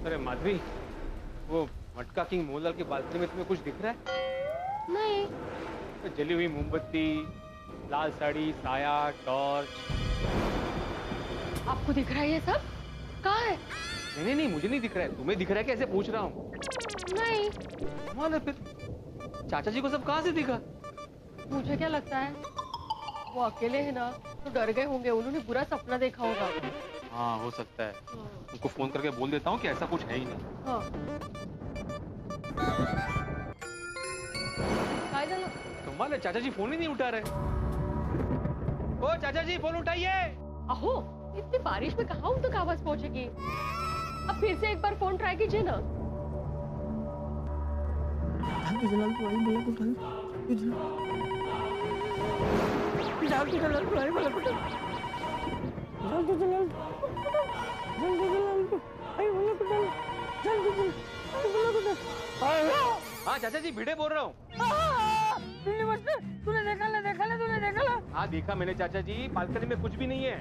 अरे माधवी, वो मटका किंग मोहनलाल की बालकनी में तुम्हें कुछ दिख रहा है? नहीं। तो जली हुई मोमबत्ती, लाल साड़ी, साया, टॉर्च। आपको दिख रहा है ये सब? कहाँ है? नहीं नहीं, मुझे नहीं दिख रहा है। तुम्हें दिख रहा है क्या? ऐसे पूछ रहा हूँ। नहीं। कमाल है फिर। चाचा जी को सब कहाँ से दिखा? मुझे क्या लगता है, वो अकेले है ना, तो डर गए होंगे, उन्होंने बुरा सपना देखा होगा। हाँ, हो सकता है। उनको फोन करके बोल देता हूँ कि ऐसा कुछ है ही नहीं। हाँ। काय झालं? कमाल है, चाचा जी फोन ही नहीं उठा रहे। ओ चाचा जी, फोन उठाइए। अहो, इतनी बारिश में कहाँ उन तक आवाज पहुंचेगी? अब फिर से एक बार फोन ट्राई कीजिए ना। हाँ चाचा जी, भिड़े बोल रहा हूँ। तूने देखा ना? हाँ देखा मैंने चाचा जी, बालकनी में कुछ भी नहीं है।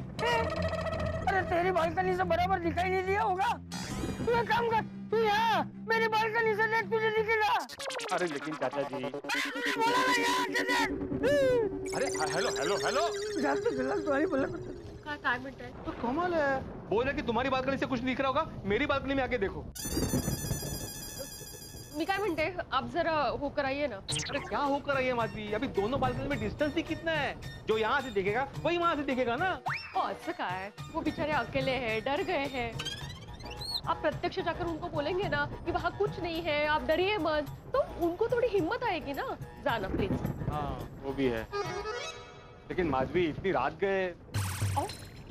अरे तेरी बालकनी से बराबर दिखाई नहीं दिया होगा। तू एक काम कर, तू यहाँ मेरी बालकनी से देख, तुझे दिखेगा। अरे लेकिन चाचा जी। अरे हेलो हेलो हेलो। काय मिनट है? तो कमाल है, बोल रहे कि तुम्हारी बालकनी से कुछ नहीं दिख रहा होगा, मेरी बालकनी में आके देखो। मी काय म्हणते, आप जरा होकर आइए ना। अरे क्या होकर रही है माधवी, अभी दोनों बालकनी में डिस्टेंस ही कितना है? जो यहाँ से देखेगा वही वहाँ से देखेगा ना। असं काय, वो बेचारे अकेले हैं, डर गए हैं। आप प्रत्यक्ष जाकर उनको बोलेंगे ना कि वहाँ कुछ नहीं है, आप डरिए मत, तो उनको थोड़ी हिम्मत आएगी ना। जाना प्लीज। हाँ वो भी है, लेकिन माधवी इतनी रात गए।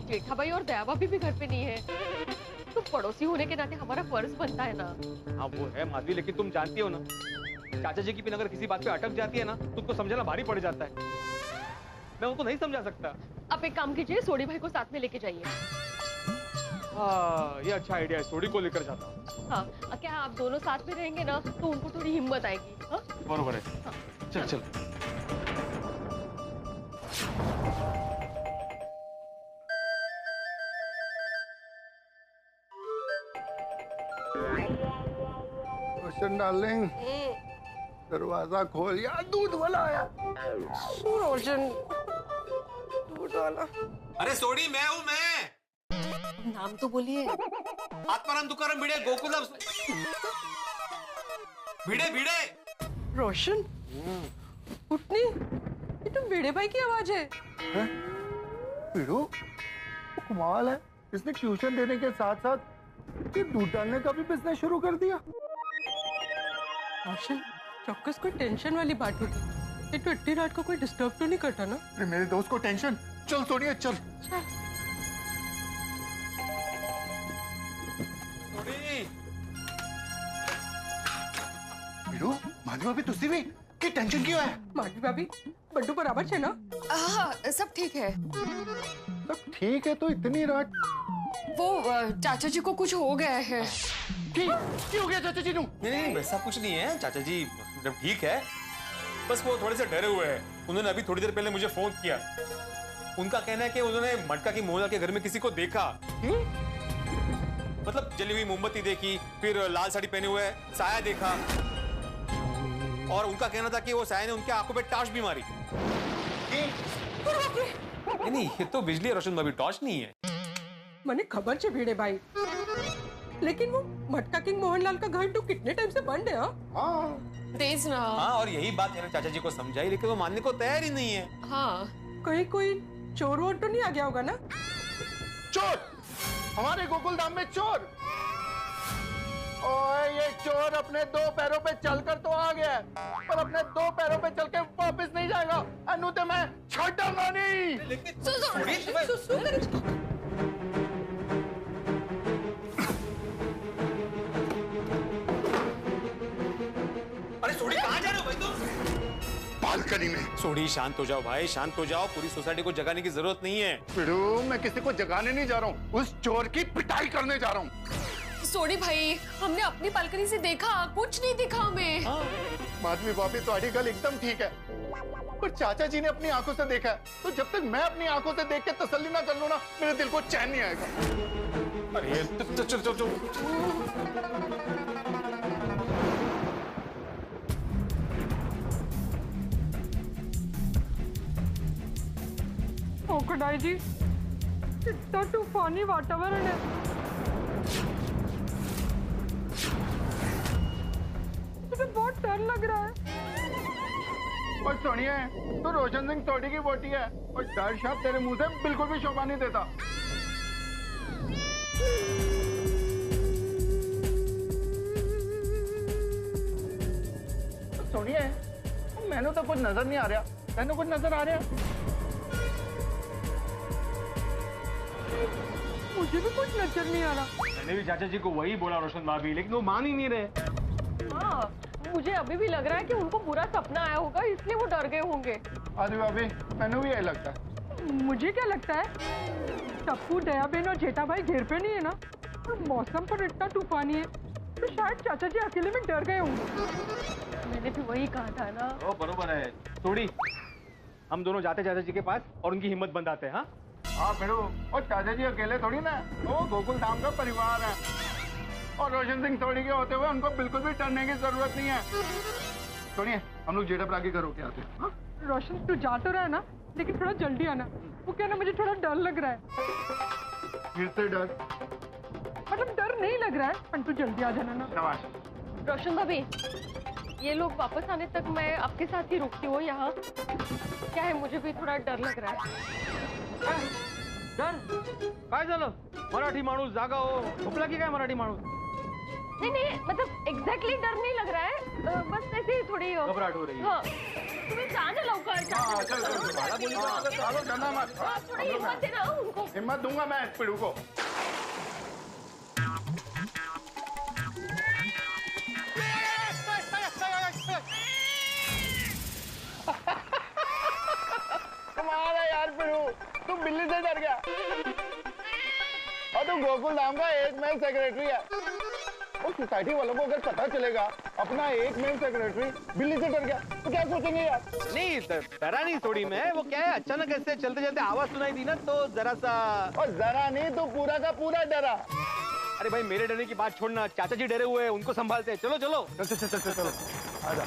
जेठा भाई और दया भाभी भी घर पे नहीं है, तो पड़ोसी होने के नाते हमारा फर्ज बनता है ना। हाँ वो है माधवी, लेकिन तुम जानती हो ना, चाचा जी की पिन अगर किसी बात पे अटक जाती है ना, तो उनको समझाना भारी पड़ जाता है। मैं उनको नहीं समझा सकता। आप एक काम कीजिए, सोडी भाई को साथ में लेके जाइए। हाँ ये अच्छा आइडिया है, सोडी को लेकर जाता हूँ। हाँ, क्या आप दोनों साथ में रहेंगे ना, तो उनको थोड़ी हिम्मत आएगी। हाँ बरोबर है। हाँ। चल चल। रोशन डार्लिंग, दरवाजा खोल यार, दूध वाला आया। रोशन, दूध वाला। अरे सोडी, मैं हूँ मैं। नाम तो बोलिए। आत्माराम तुकाराम भिड़े, गोकुलम भिड़े भिड़े। रोशन, उठनी, ये तो भिड़े भाई की आवाज है। भिड़ो, कमाल है, इसने ट्यूशन देने के साथ साथ ये दूध डालने का भी बिजनेस शुरू कर दिया। रोशन, चौक्कस कोई टेंशन वाली बात होगी। ये तो इतनी रात को कोई डिस्टर्ब तो नहीं करता ना? अरे मेरे दोस्त को टेंशन। चल सोनिया चल। भिड़ो, माधवी भाभी तुझसे भी की टेंशन क्यों है? माधवी भाभी, बड्डू बराबर है ना? हाँ, सब ठीक है। सब ठीक है, तो इतनी रात? वो चाचा जी को कुछ हो गया है। क्यों हो गया चाचा जी? नहीं वैसा कुछ नहीं है, चाचा जी मतलब ठीक है, बस वो थोड़े से डरे हुए हैं। उन्होंने अभी थोड़ी देर पहले मुझे फोन किया। उनका कहना है कि उन्होंने मटका की मोहनलाल के घर में किसी को देखा। मतलब जली हुई मोमबत्ती देखी, फिर लाल साड़ी पहने हुए साया देखा, और उनका कहना था कि वो साया ने उनके आंखों पे टॉर्च भी मारी। नहीं ये तो बिजली है रोशन भाभी, टॉर्च नहीं है। मैंने खबर छे भिड़े भाई, लेकिन वो मटका किंग मोहनलाल का घर तो कितने टाइम से बंद है। हाँ तेज ना। हाँ, और यही बात मैंने चाचा जी को समझाई, लेकिन वो मानने को तैयार ही नहीं है। हाँ, कहीं कोई चोर वोर तो नहीं आ गया होगा ना? चोर, हमारे गोकुल धाम में चोर। ओए ये चोर अपने दो पैरों पे चलकर तो आ गया, पर अपने दो पैरों पे चल के वापस नहीं जाएगा। अनु तो मैं छोड़ूंगा नहीं। अरे सोडी, कहाँ जा रहे हो भाई तुम? बालकनी में। सोडी शांत हो जाओ भाई, शांत हो जाओ। पूरी सोसाइटी को जगाने की जरूरत नहीं है। भिड़ो, मैं किसी को जगाने नहीं जा रहा हूँ, उस चोर की पिटाई करने जा रहा हूँ। सोनी भाई, हमने अपनी बालकनी से देखा, कुछ नहीं दिखा हमें। माधवी भाभी तुम्हारी गल एकदम ठीक है, पर चाचा जी ने अपनी आंखों से देखा है, तो जब तक मैं अपनी आंखों से देख के तसल्ली ना कर लूं ना, मेरे दिल को चैन नहीं आएगा। अरे चल चल चल। ओकडाई जी, इतना तूफानी वातावरण है, मुझे बहुत डर लग रहा है। और सुनिए, तो रोशन सिंह सोडी की बोटी है, और डर शब्द तेरे मुंह से बिल्कुल भी शोभा नहीं देता। सुनिए, मैंने तो कुछ नजर नहीं आ रहा, मैंने कुछ नजर आ रहा। मुझे भी कुछ नजर नहीं आ रहा। मैंने भी चाचा जी को वही बोला रोशन भाभी, लेकिन वो मान ही नहीं रहे। हाँ, मुझे अभी भी लग रहा है कि उनको बुरा सपना आया होगा, इसलिए वो डर गए होंगे। अरे भाभी, मैंने भी यही लगता है। मुझे क्या लगता है, टप्पू, दया बहन और जेठा भाई घेर पे नहीं है ना, और मौसम पर इतना तूफानी है, तो शायद चाचा जी अकेले में डर गए होंगे। मैंने भी वही कहा था ना। ओ बरोबर है। थोड़ी हम दोनों जाते चाचा जी के पास और उनकी हिम्मत बंधाते हैं। हाँ हाँ फिर और चाचा जी अकेले थोड़ी ना, वो गोकुल धाम का परिवार है, और रोशन सिंह सोडी के होते हुए उनको बिल्कुल भी डरने की जरूरत नहीं है। सुनिए, हम लोग जेठाप्रा के घर होके आते हैं। हाँ? रोशन, तू जा तो रहा है ना, लेकिन थोड़ा जल्दी आना। वो क्या ना, मुझे थोड़ा डर लग रहा है। फिर से डर? मतलब डर नहीं लग रहा है, पर तू जल्दी आ जाना ना। शाबाश। रोशन भाभी, ये लोग वापस आने तक मैं आपके साथ ही रुकती हूँ यहाँ। क्या है, मुझे भी थोड़ा डर लग रहा है। डर काय झालं? मराठी माणूस जागा हो, झोपला की काय मराठी माणूस? नहीं, मतलब एग्जैक्टली डर नहीं लग रहा है, बस ऐसे ही थोड़ी घबराहट हो रही है। हाँ, तुम्हें जाना लवकर। चलो डरना मत। थोड़ी हिम्मत देना उनको। हिम्मत दूंगा मैं पिड़ू को। कमाल है यार पिड़ू, तू बिल्ली से डर गया, और तू गोकुल धाम का एक मेन सेक्रेटरी है। और सोसाइटी वालों को अगर पता चलेगा अपना एक मेन सेक्रेटरी बिल्ली से डर गया, तो क्या सोचेंगे यार? नहीं डरा नहीं थोड़ी मैं, वो क्या है अचानक ऐसे चलते चलते आवाज सुनाई दी ना, तो जरा सा। और जरा नहीं, तो पूरा का पूरा डरा। अरे भाई, मेरे डरने की बात छोड़ना, चाचा जी डरे हुए हैं, उनको संभालते हैं। चलो चलो चलो आजा।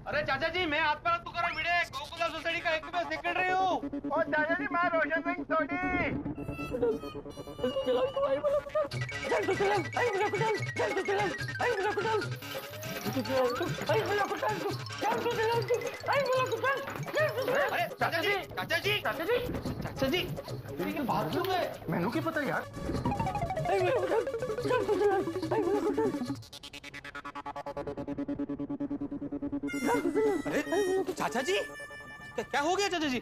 अरे चाचा जी, मैं हाथ पर तुकाराम भिडे, गोकुला सोसाइटी का एक सेक्रेटरी हूँ। और दादा जी, मैं रोशन सिंह सोडी। अरे चाचा जी, चाचा जी, चाचा जी, चाचा जी, भाग क्यों गए? मैनू क्या पता यार। अरे चाचा जी, क्या हो गया चाचा जी?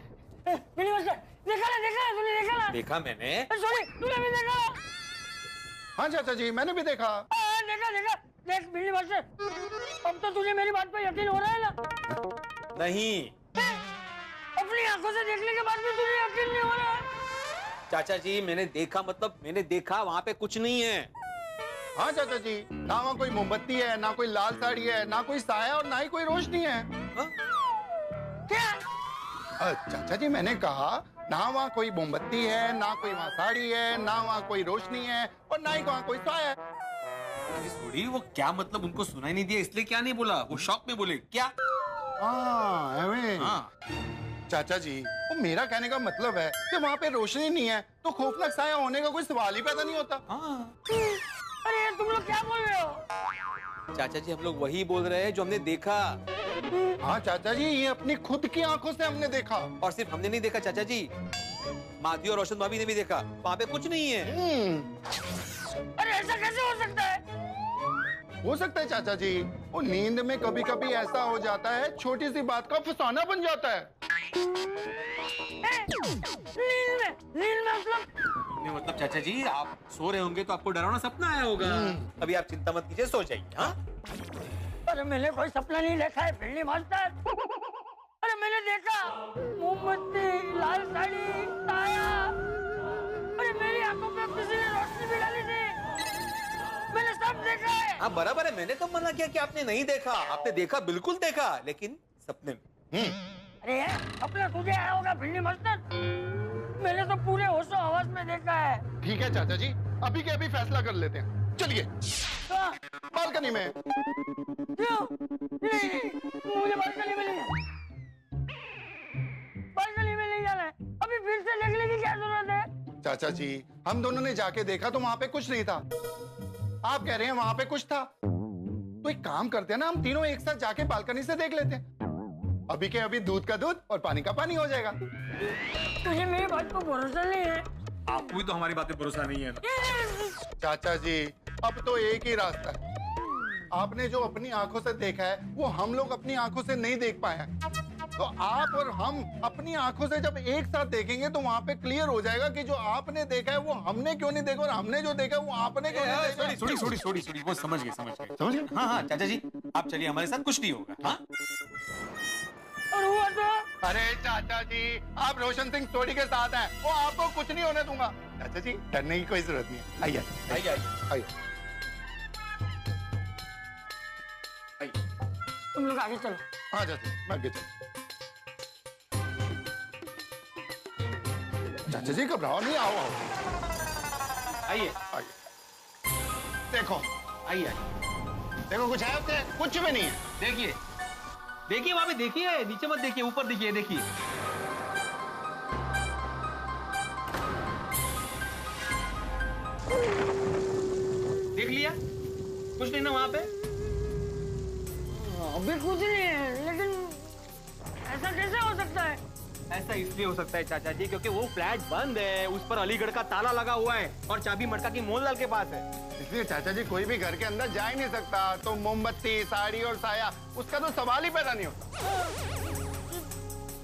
देखा मैंने। हाँ चाचा जी, मैंने भी देखा। देख बिल्ली बच्चे, अब तो तुझे मेरी बात पे यकीन हो रहा है ना? नहीं अपनी आंखों से देखने के बाद भी तुझे यकीन नहीं हो रहा है? चाचा जी, मैंने देखा, मतलब मैंने देखा, वहाँ पे कुछ नहीं है। हाँ चाचा जी, ना वहाँ कोई मोमबत्ती है, ना कोई लाल साड़ी है, ना कोई साया, और ना ही कोई रोशनी है। हाँ? क्या? चाचा जी, मैंने कहा ना वहाँ कोई मोमबत्ती है, ना कोई वहाँ साड़ी है, ना वहाँ कोई रोशनी है, और ना ही वहाँ कोई साया है। थोड़ी वो क्या मतलब, उनको सुनाई नहीं दिया इसलिए क्या नहीं बोला? वो शॉक में बोले क्या? हाँ। चाचा जी, वो मेरा कहने का मतलब है कि वहाँ पे रोशनी नहीं है, तो खौफनाक साया होने का कोई सवाल ही पैदा नहीं होता। हाँ। अरे यार, तुम लोग क्या बोल रहे हो? चाचा जी, हम लोग वही बोल रहे हैं जो हमने देखा। हाँ चाचा जी, ये अपनी खुद की आंखों से हमने देखा। और सिर्फ हमने नहीं देखा चाचा जी, माधवी और रोशन भाभी ने भी देखा, वहाँ पे कुछ नहीं है। अरे ऐसा कैसे हो सकता है? हो सकता है चाचा जी, वो नींद में कभी कभी ऐसा हो जाता है, छोटी सी बात का फसाना बन जाता है। नींद में मतलब सपने मतलब चाचा जी, आप सो रहे होंगे तो आपको डरावना सपना आया होगा। अभी आप चिंता मत कीजिए, सो जाइए। हाँ, अरे मैंने कोई सपना नहीं देखा है भिंडी मास्टर। अरे मैंने देखा मोमबत्ती, लाल साड़ी, ताया। अरे मेरी आंखों पे किसी ने रोशनी भी डाली थी। मैंने सब देखा है। हाँ बराबर है, मैंने कब मना किया कि आपने नहीं देखा? आपने देखा, बिल्कुल देखा, लेकिन सपने में। अरे अपना तुझे आया होगा भिंडी मास्टर। मैंने तो पूरे होशो हवस में देखा है। ठीक है चाचा जी, अभी के अभी फैसला कर लेते हैं। चलिए हाँ, बालकनी में। क्यों? नहीं, मुझे बालकनी में नहीं जाना। बालकनी में नहीं जाना है। अभी फिर से देखने की क्या जरूरत है? चाचा जी, हम दोनों ने जाके देखा तो वहां पे कुछ नहीं था। आप कह रहे हैं वहां पे कुछ था, तो एक काम करते हैं ना, हम तीनों एक साथ जाके बालकनी से देख लेते हैं। अभी के अभी दूध का दूध और पानी का पानी हो जाएगा। तुझे मेरी बात को भरोसा नहीं है? आपको भी तो हमारी बात पे भरोसा नहीं है ना। चाचा जी, अब तो एक ही रास्ता है। आपने जो अपनी आंखों से देखा है वो हम लोग अपनी आंखों से नहीं देख पाए हैं। तो आप और हम अपनी आंखों से जब एक साथ देखेंगे तो वहां पे क्लियर हो जाएगा कि जो आपने देखा है वो हमने क्यों नहीं देखा और हमने जो देखा है वो आपने क्यों नहीं देखा। सॉरी, वो समझ गए। समझ गए? हाँ चाचा जी, आप चलिए, हमारे साथ कुछ नहीं होगा। हाँ, और हुआ तो? अरे चाचा जी, आप रोशन सिंह सोडी के साथ हैं, वो आपको कुछ नहीं होने दूंगा। चाचा जी, डरने की कोई जरूरत नहीं है। आइए आइए। तुम लोग आगे चलो। हाँ चाचा, मैं आगे चलो। चाचा जी घबराओ नहीं, आओ आइए। देखो आइए। देखो, कुछ है उससे? कुछ भी नहीं है। देखिए वहां पे, देखिए नीचे मत देखिए, ऊपर देखिए। देख लिया? कुछ नहीं ना वहां पे? अभी कुछ नहीं है, लेकिन ऐसा कैसे हो सकता है? ऐसा इसलिए हो सकता है चाचा जी, क्योंकि वो फ्लैट बंद है, उस पर अलीगढ़ का ताला लगा हुआ है और चाबी मटका की मोहनलाल के पास है। इसलिए चाचा जी कोई भी घर के अंदर जा ही नहीं सकता। तो मोमबत्ती, साड़ी और साया, उसका तो सवाल ही पैदा नहीं होता।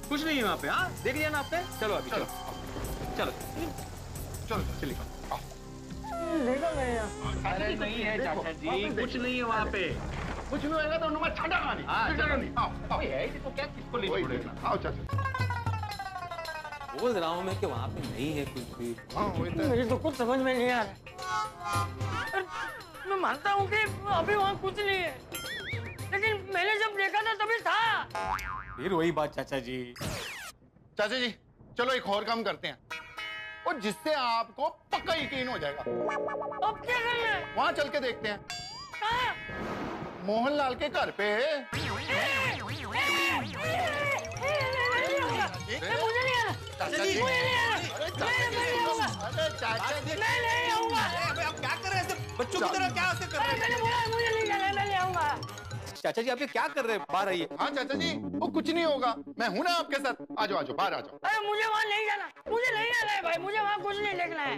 कुछ नहीं है वहां पे। हाँ, देख लिया ना आपने? चलो अभी चलो। चलिए। देखो मैं यहाँ। अरे नहीं है चाचा जी, कुछ नहीं है वहाँ पे। कुछ भी होएगा तो उन्होंने छाटा खानी। हाँ, चलो। नहीं। आओ। है ही तो क्या, किसको ले कोई छोड़ेगा? नहीं। आओ चाचा। बोल रहा हूँ मैं कि वहाँ पे नहीं है कुछ भी। हाँ, वही तो। मुझे तो कुछ समझ में नहीं आ रहा। मैं मानता हूँ कि अभी वहाँ कुछ नहीं है, लेकिन मैंने जब देखा था तभी था। फिर वही बात चाचा जी। चाचा जी, चलो एक और काम करते हैं, और जिससे आपको पक्का यकीन हो जाएगा। अब क्या करना है? वहाँ चल के देखते हैं। कहाँ? मोहनलाल के घर पे। मुझे नहीं आना। चाचा जी, मुझे नहीं आना। अरे चाचा जी, मैं नहीं आऊंगा। आप क्या कर रहे हैं ऐसे? बच्चों की तरह क्या ऐसे कर रहे मैंने बोला मुझे नहीं जाना, मैं नहीं आऊंगा। हैं? चाचा जी आप ये क्या कर रहे हैं? बाहर आइए। हाँ चाचा जी, वो कुछ नहीं होगा, मैं हूं ना आपके साथ। आ जाओ, बाहर आ जाओ। अरे मुझे वहाँ नहीं जाना, मुझे नहीं जाना है भाई, मुझे वहाँ कुछ नहीं देखना है।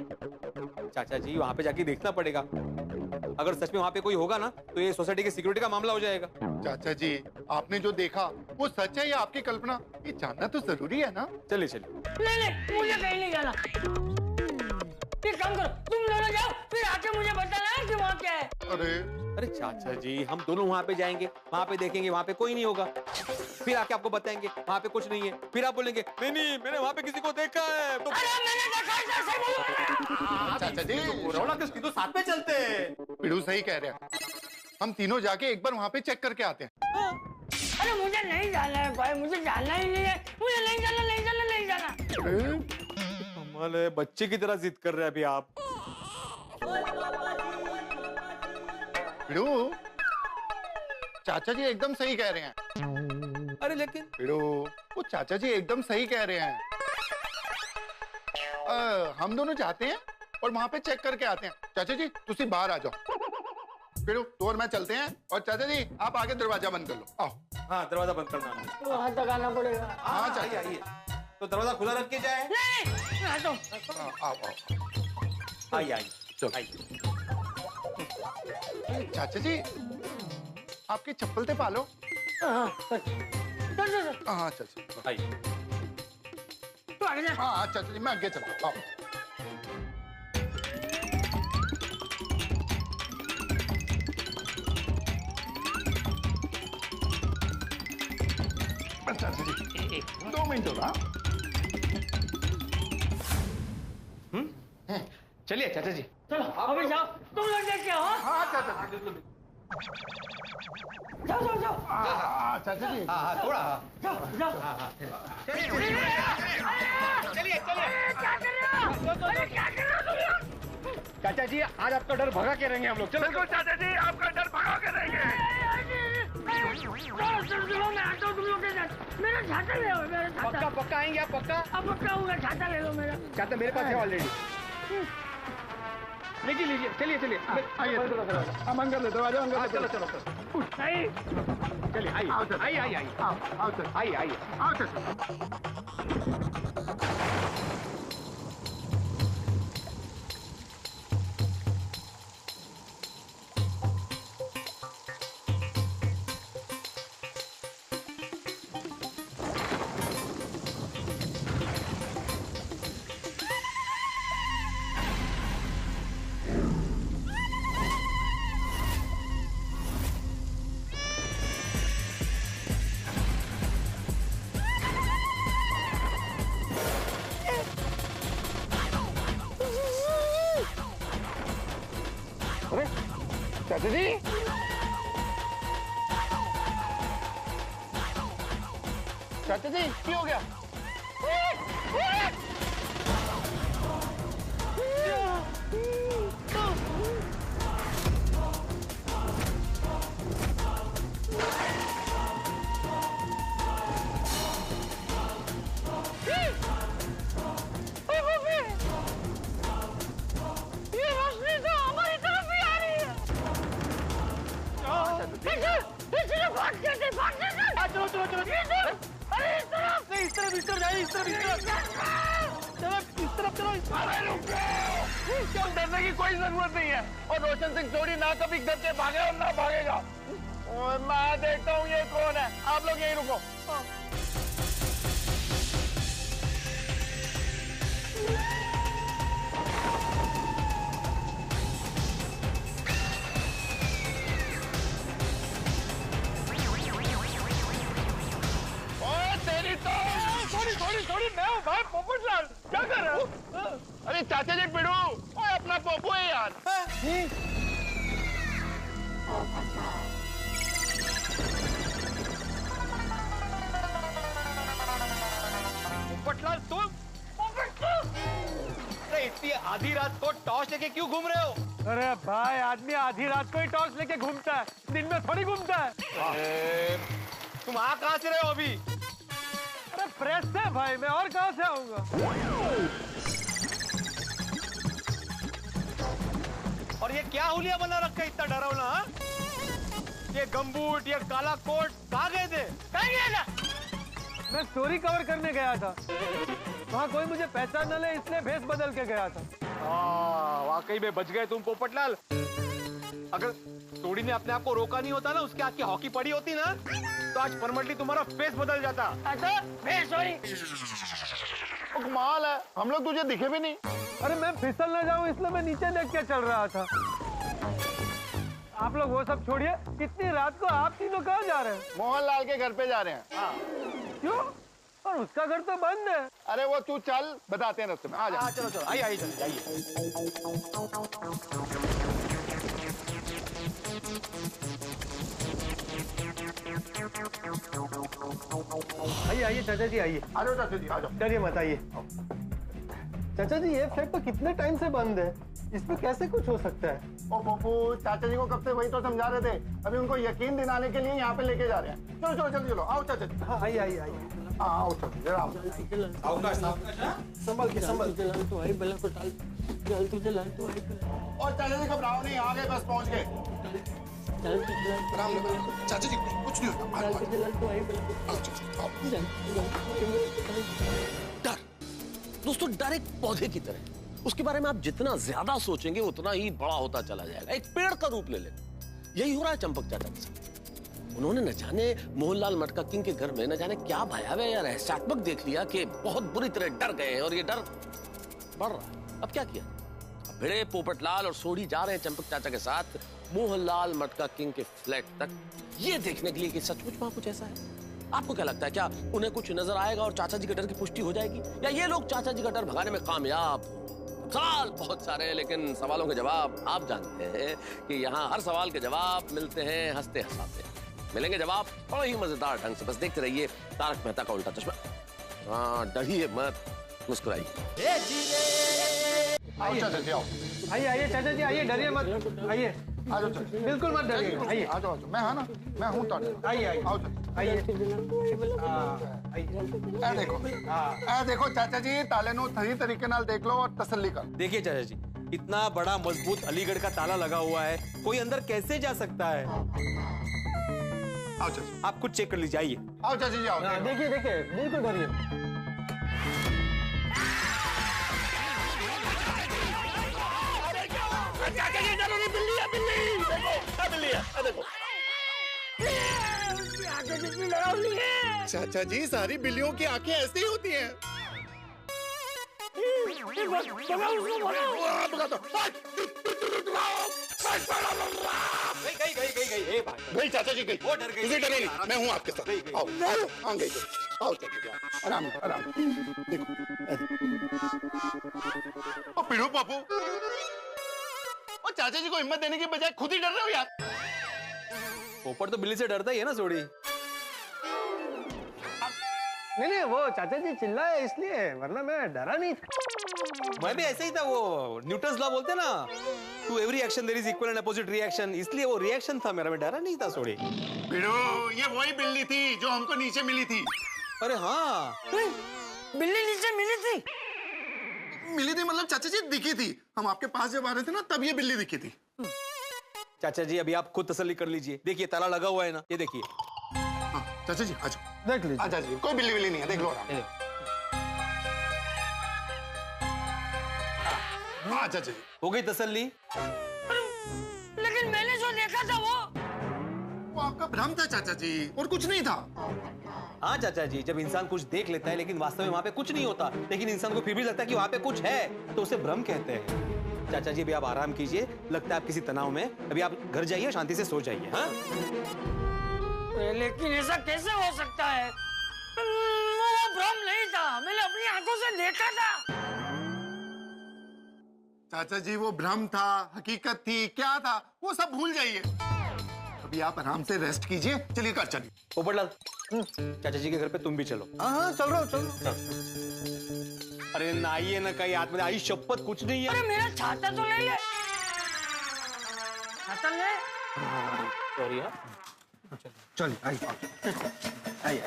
चाचा जी वहाँ पे जाके देखना पड़ेगा। अगर सच में वहाँ पे कोई होगा ना तो ये सोसाइटी की सिक्योरिटी का मामला हो जाएगा। चाचा जी, आपने जो देखा वो सच है या आपकी कल्पना, ये जानना तो जरूरी है ना। चलिए। नहीं, मुझे कहीं नहीं जाना। एक काम करो, तुम दोनों जाओ, फिर आके मुझे बताना कि वहाँ क्या है। अरे चाचा जी, हम दोनों वहाँ पे जाएंगे, वहाँ पे देखेंगे, वहाँ पे कोई नहीं होगा, फिर आके आपको बताएंगे वहाँ पे कुछ नहीं है, फिर आप बोलेंगे नहीं मैंने वहाँ पे किसी को देखा है। तो अरे मैंने देखा है, कैसे बोलूं? चाचा जी, रौला किसकी, तो साथ में चलते हैं। पिड़ू सही कह रहे हैं, हम तीनों जाके एक बार वहाँ पे चेक करके आते हैं। अरे मुझे नहीं जाना है भाई, मुझे जाना ही नहीं है, मुझे नहीं जाना। कमाल है, बच्चे की तरह जिद कर रहे हैं अभी आप। पिड़ू, चाचा जी एकदम सही कह रहे हैं। अरे लेकिन पिड़ू, वो चाचा जी एकदम सही कह रहे हैं। हम दोनों जाते हैं और वहाँ पे चेक करके आते हैं। चाचा जी तुसी बाहर आ जाओ, पिड़ू तो और मैं चलते हैं, और चाचा जी आप आगे दरवाजा बंद कर लो। आओ। हाँ, दरवाजा बंद करना। वहाँ तक आना पड़ेगा। हाँ चाचा, आइए। तो दरवाजा खुला रख के जाए। नहीं, आ जाओ। आओ। आइए चलो। आइए। चाचा जी, आपकी चप्पल ते पालो। हाँ, चल। हाँ चाचा, आइए। तू आगे जा। हाँ चाचा जी मैं आगे चलता हूँ। चाचा जी 2 मिनट होगा। चलिए चाचा जी। चलो अभी जाओ, तुम लोग देख के आओ। हाँ चाचा जी। जाओ जाओ जाओ चाचा जी। हाँ थोड़ा। जाओ जाओ। चलिए क्या कर रहे हो? अरे क्या कर रहे हो तुम लोग? चाचा जी आज आपका डर भगा के रहेंगे हम लोग। चलो चाचा जी आपका डर भगा के रहेंगे। मैं आता हूँ तुम लोग के साथ। मेरा छाता ले लो, मेरा छाता। पक्का आएंगे आप? पक्का? अब पक्का हूँ, छाता ले लो मेरा। छाता मेरे पास है ऑलरेडी। लीजिए चलिए। आइए हम अंदर ले दरवाजा अंदर। चलो नहीं चलिए आइए। आओ चाचा। आओ चाचा। अरे चाचा जी क्या हो गया? डरने की कोई जरूरत नहीं है। और रोशन सिंह चोरी ना कभी घर से भागे और ना भागेगा। और मैं देखता हूँ ये कौन है। आप लोग यहीं रुको। थोड़ी मैं हूँ भाई पोपटलाल। क्या कर रहे हो? अरे चाचा जी पिड़ू ओए अपना पोपू है यार। पोपटलाल तुम? अरे इतनी आधी रात को टॉर्च लेके क्यों घूम रहे हो? अरे भाई आदमी आधी रात को ही टॉर्च लेके घूमता है, दिन में थोड़ी घूमता है। तुम आ कहाँ से रहे हो अभी? अरे प्रेस से भाई, मैं और कहाँ से आऊंगा? और ये क्या हुलिया बना रखा है इतना डरावना? हाँ? ये गमबूट ये काला कोट कहाँ गए थे? कहीं गया था? मैं स्टोरी कवर करने गया था, वहाँ कोई मुझे पहचान न ले इसलिए भेस बदल के गया था। वाकई में बच गए तुम पोपटलाल। अगर स्टोरी ने अपने आप को रोका नहीं होता ना, उसके हाथ की हॉकी पड़ी होती ना, तो आज परमानेंटली तुम्हारा फेस बदल जाता। अच्छा सॉरी। कमाल है, हम लोग तुझे दिखे भी नहीं। अरे मैं फिसल न जाऊं इसलिए मैं नीचे देख के चल रहा था। आप लोग वो सब छोड़िए, कितनी रात को आप तीनों कहाँ जा रहे हैं? मोहनलाल के घर पे जा रहे हैं। क्यों? और उसका घर तो बंद है। अरे वो तू चल, बताते हैं रास्ते में। आ जा। चलो आइए जाइए। आइए चाचा जी आइए। आ जाओ चाचा जी आ जाओ। डरिए मत, आइए। चाचा जी ये फ्लैट तो कितने टाइम से बंद है, इसमें कैसे कुछ हो सकता है? ओ पप्पू, चाचा जी को कब से वही तो समझा रहे थे। अभी उनको यकीन दिलाने के लिए यहाँ पे लेके जा रहे हैं। चलो जल्दी चलो। आओ चाचा जी। हाँ आइए। हाँ आओ चाचा जी आओ। संभल के और चाचा जी घबराओ नहीं, आ गए बस पहुँच गए। चाचा जी कुछ नहीं होता। डर दोस्तों, डर एक पौधे की तरह, उसके बारे में आप जितना ज्यादा सोचेंगे उतना ही बड़ा होता चला जाएगा, एक पेड़ का रूप ले लेगा। यही हो रहा है चंपक चाचा के साथ। उन्होंने न जाने मोहनलाल मटका किंग के घर में न जाने क्या भयावह या रहस्यात्मक देख लिया कि बहुत बुरी तरह डर गए और ये डर बढ़ रहा है। अब क्या किया? अब भिड़े पोपटलाल और सोढ़ी जा रहे हैं चंपक चाचा के साथ मोहनलाल मटका किंग के फ्लैट तक, ये देखने के लिए कि सचमुच वहां कुछ ऐसा है। आपको क्या लगता है, क्या उन्हें कुछ नजर आएगा और चाचा जी के डर की पुष्टि हो जाएगी, या ये लोग चाचा जी का डर भगाने में कामयाब? सवाल बहुत सारे हैं, लेकिन सवालों के जवाब आप जानते हैं कि यहाँ हर सवाल के जवाब मिलते हैं हंसते हंसाते। मिलेंगे जवाब बड़े ही मजेदार ढंग से, बस देखते रहिए तारक मेहता का उल्टा चश्मा। हाँ, डरिए मत, मुस्कुराइए। आओ चाचा जी, आओ। आइए आइए चाचा जी, आइए, डरिए मत, आइए। आ जाओ चाचा। बिल्कुल मत डरिए, आइए। आ जाओ, मैं हाँ ना, मैं हूँ तो। आइए आइए, आओ चाचा। आइए। आइए। ए देखो चाचा जी, ताले नो सही तरीके नाल देख लो और तसल्ली कर। देखिए चाचा जी, इतना बड़ा मजबूत अलीगढ़ का ताला लगा हुआ है, कोई अंदर कैसे जा सकता है? आओ चाचा। आप खुद चेक कर लीजिए, आइए। आओ चाचा जी, आओ। देखिए देखिए, बिल्कुल डरिए। चाचा जी, सारी बिल्लियों की आंखें ऐसी ही होती हैं। गई चाचा जी, गई। वो डर गई। तुझे डरे नहीं, मैं हूँ आपके साथ। आओ, आओ, गई। आओ चाचा जी, आराम आराम। देखो, ओ पिड़ू पापू, ओ चाचा जी को हिम्मत देने की बजाय खुद ही डर रहे हो यार। पोपट तो बिल्ली से डरता ही है ना सोड़ी। नहीं, वो चाचा जी चिल्लाए इसलिए, वरना मैं डरा नहीं था। मैं भी ऐसे ही था, वो न्यूटन्स लॉ बोलते ना, to every action there is equal and opposite reaction, इसलिए वो रिएक्शन था मेरा, मैं डरा नहीं था सोड़ी। पिड़ू, ये वही बिल्ली थी जो हमको नीचे मिली थी। अरे हाँ, बिल्ली नीचे मिली थी। मिली थी मतलब चाचा जी दिखी थी। हम आपके पास जब आ रहे थे ना, तब ये बिल्ली दिखी थी। चाचा जी अभी आप खुद तसल्ली कर लीजिए, देखिए ताला लगा हुआ है ना, ये देखिए। हाँ, चाचा जी आ जाओ। देख लीजिए। चाचा जी, कोई बिल्ली नहीं है, देख लो। हाँ चाचा जी, हो गई तसल्ली? लेकिन मैंने जो देखा था वो आपका भ्रम था चाचा जी, और कुछ नहीं था। हाँ चाचा जी, जब इंसान कुछ देख लेता है लेकिन वास्तव में वहाँ पे कुछ नहीं होता, लेकिन इंसान को फिर भी लगता है कि वहाँ पे कुछ है, तो उसे भ्रम कहते हैं। चाचा जी अभी आप आराम कीजिए, लगता है आप किसी तनाव में, अभी आप घर जाइए, शांति से सो जाइए। हाँ, लेकिन ऐसा कैसे हो सकता है? वो भ्रम नहीं था, मैंने अपनी आंखों से देखा था। चाचा जी, वो भ्रम था, हकीकत थी, क्या था वो सब भूल जाइए। अभी आप आराम से रेस्ट कीजिए। चलिए घर चलिए। पोपटलाल, चाचा जी के घर पे तुम भी चलो। हाँ, चल रहा हूँ, चल। अरे ना आइए ना कहीं हाथ में, आई शपथ कुछ नहीं है। अरे मेरा छाता तो ले ले। छाता ले। सॉरी यार। चलिए, आइए आइए।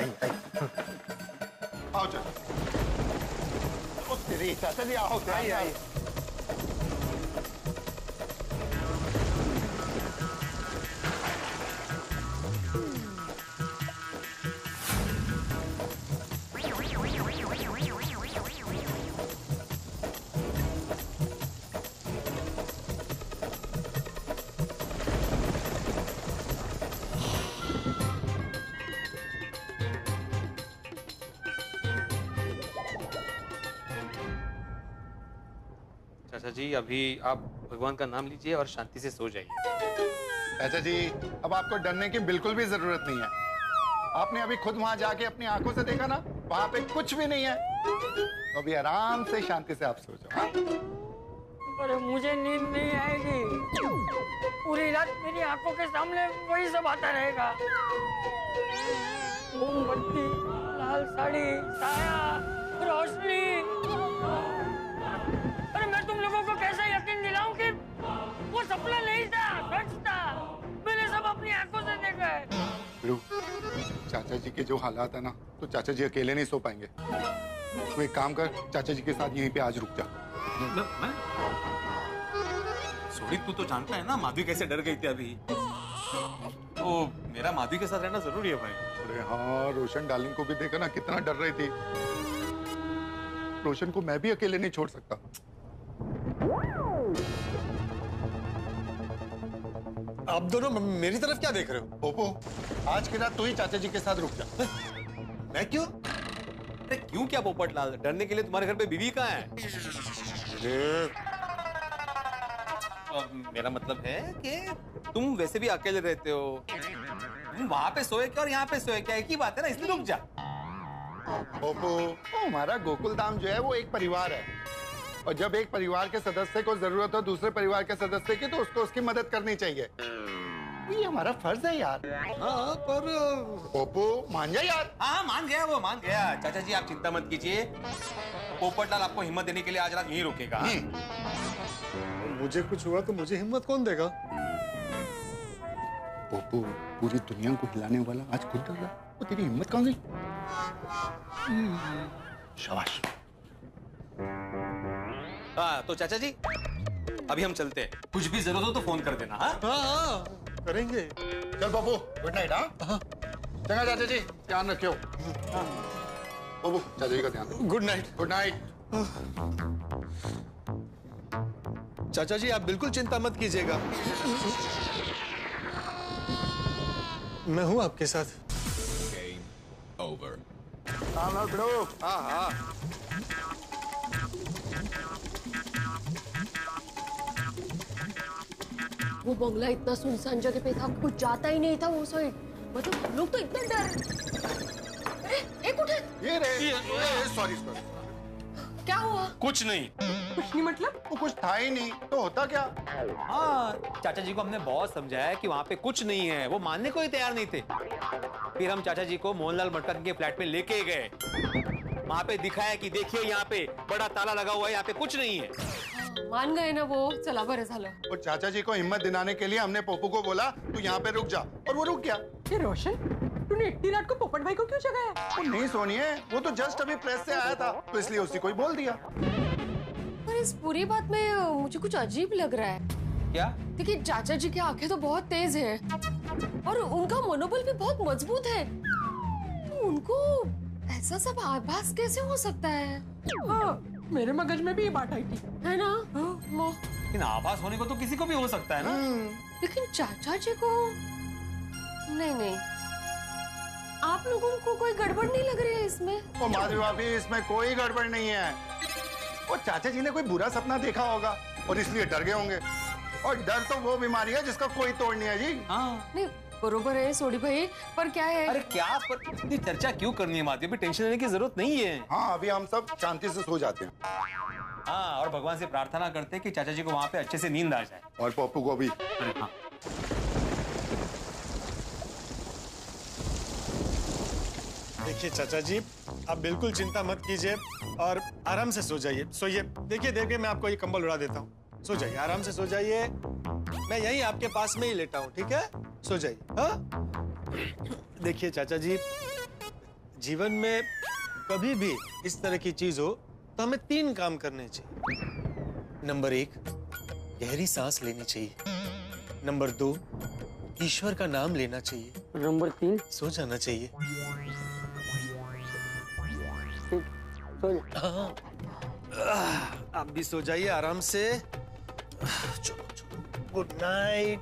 आओ चलो। ओ तेरी चाचा जी, आओ। आइए। चाचा जी अभी आप भगवान का नाम लीजिए और शांति से सो जाइए। चाचा जी, अब आपको डरने की बिल्कुल भी जरूरत नहीं है। आपने अभी खुद वहां जाके अपनी आंखों से देखा ना, वहां पे कुछ भी नहीं है। तो अभी आराम से शांति से आप सो जाओ। हाँ? अरे मुझे नींद नहीं आएगी, पूरी रात मेरी आंखों के सामने वही सब आता रहेगा। मोमबत्ती, लाल साड़ी, साया, रोशनी। अरे मैं तुम लोगों को कैसे यकीन दिलाऊं कि वो सपना नहीं था, सच था। मैंने सब अपनी आंखों से देखा है। बिरू, चाचा जी के जो हालात है ना, तो चाचा जी अकेले नहीं सो पाएंगे। तो एक काम कर, चाचा जी के साथ यहीं पे आज रुक जा। मैं सोड़ी, तू तो जानता है ना माधवी कैसे डर गई थी अभी। तो मेरा माधवी के साथ रहना जरूरी है भाई। अरे हाँ, रोशन डार्लिंग को भी देखा ना, कितना डर रही थी। रोशन को मैं भी अकेले नहीं छोड़ सकता। आप दोनों मेरी तरफ क्या देख रहे हो? पोपो, आज की रात तू ही चाचा जी के साथ रुक जा। मैं क्यों? अरे क्यों क्या पोपटलाल, डरने के लिए तुम्हारे घर पे बीवी कहाँ है? मेरा मतलब है कि तुम वैसे भी अकेले रहते हो, वहां पे सोए क्या और यहाँ पे सोए क्या, एक ही बात है ना, इसलिए रुक जा। पोपो, हमारा गोकुल धाम जो है वो एक परिवार है, और जब एक परिवार के सदस्य को जरूरत हो दूसरे परिवार के सदस्य की, तो उसको उसकी मदद करनी चाहिए। ये हमारा फर्ज है यार। हाँ पर पोपो मान जा यार। हाँ मान गया, वो मान गया। चाचा जी आप चिंता मत कीजिए, पोपटलाल आपको हिम्मत देने के लिए आज रात यहीं रुकेगा। मुझे कुछ हुआ तो मुझे हिम्मत कौन देगा? पोपो, पूरी दुनिया को हिलाने वाला आज खुद डर रहा, तो तेरी हिम्मत कौन गई? शाबाश। हाँ तो चाचा जी अभी हम चलते हैं, कुछ भी जरूरत हो तो फोन कर देना। हाँ हाँ करेंगे। चल पोपो, गुड नाइट। हाँ चंगा चाचा जी, ध्यान रखियो। पोपो, चाचा जी का ध्यान रखो। Good night. Good night. चाचा जी आप बिल्कुल चिंता मत कीजिएगा, मैं हूं आपके साथ। हाँ ब्रो। हाँ हाँ वो बंगला इतना सुनसान जगह पे था, कुछ जाता ही नहीं था वो साइड। मतलब हम लोग तो इतना डर। अरे एक उठे, ये रे, सॉरी। क्या हुआ? कुछ नहीं। कुछ नहीं मतलब? वो कुछ था ही नहीं तो होता क्या? हाँ चाचा जी को हमने बहुत समझाया कि वहाँ पे कुछ नहीं है, वो मानने को ही तैयार नहीं थे। फिर हम चाचा जी को मोहनलाल मटका के फ्लैट में लेके गए, वहाँ पे दिखाया कि देखिए यहाँ पे बड़ा ताला लगा हुआ है, यहाँ पे कुछ नहीं है। मान गए ना वो, चला बरं झालं। और चाचा जी को हिम्मत दिलाने के लिए हमने पोपू को बोला तू यहाँ पे रुक जा, और वो रुक गया। ये रोशन, तूने इतनी रात को पोपट भाई को क्यों जगाया? वो नहीं सोनिए, वो तो जस्ट अभी प्रेस से आया था, तो इसलिए उसी को ही बोल दिया। पर इस पूरी बात में मुझे कुछ अजीब लग रहा है। क्या? देखिए चाचा जी की आंखें तो बहुत तेज हैं और उनका मनोबल भी बहुत मजबूत है, तो उनको ऐसा सब आभास कैसे हो सकता है? हाँ, मेरे मगज में भी ये बात आई थी, है ना? लेकिन आभास होने को तो किसी को भी हो सकता है ना। लेकिन चाचा जी को नहीं, आप लोगों को कोई गड़बड़ नहीं लग रही है इसमें? वो माधवी भाभी, इसमें कोई गड़बड़ नहीं है। वो चाचा जी ने कोई बुरा सपना देखा होगा और इसलिए डर गए होंगे, और डर तो वो बीमारी है जिसका कोई तोड़ नहीं है जी। हाँ नहीं बरोबर है सोडी भाई, पर क्या है? अरे क्या पर इतनी चर्चा क्यों करनी है माधवी, अभी टेंशन लेने की जरूरत नहीं है। हाँ अभी हम सब शांति से सो जाते हैं। हाँ और भगवान से प्रार्थना करते हैं कि चाचा जी को वहाँ पे अच्छे से नींद आ जाए। और पप्पू को भी। अरे हाँ देखिए चाचा जी आप बिल्कुल चिंता मत कीजिए और आराम से सो जाइए, सोइए। देखिए मैं आपको ये कंबल उड़ा देता हूँ, सो जाइए, आराम से सो जाइए। मैं यहीं आपके पास में ही लेटा हूँ, ठीक है? सो जाइए। हाँ देखिए चाचा जी, जीवन में कभी भी इस तरह की चीज हो तो हमें 3 काम करने चाहिए। नंबर 1, गहरी सांस लेनी चाहिए। नंबर 2, ईश्वर का नाम लेना चाहिए। नंबर 3, सो जाना चाहिए। सो जा। हाँ आप भी सो जाइए आराम से। चलो गुड नाइट।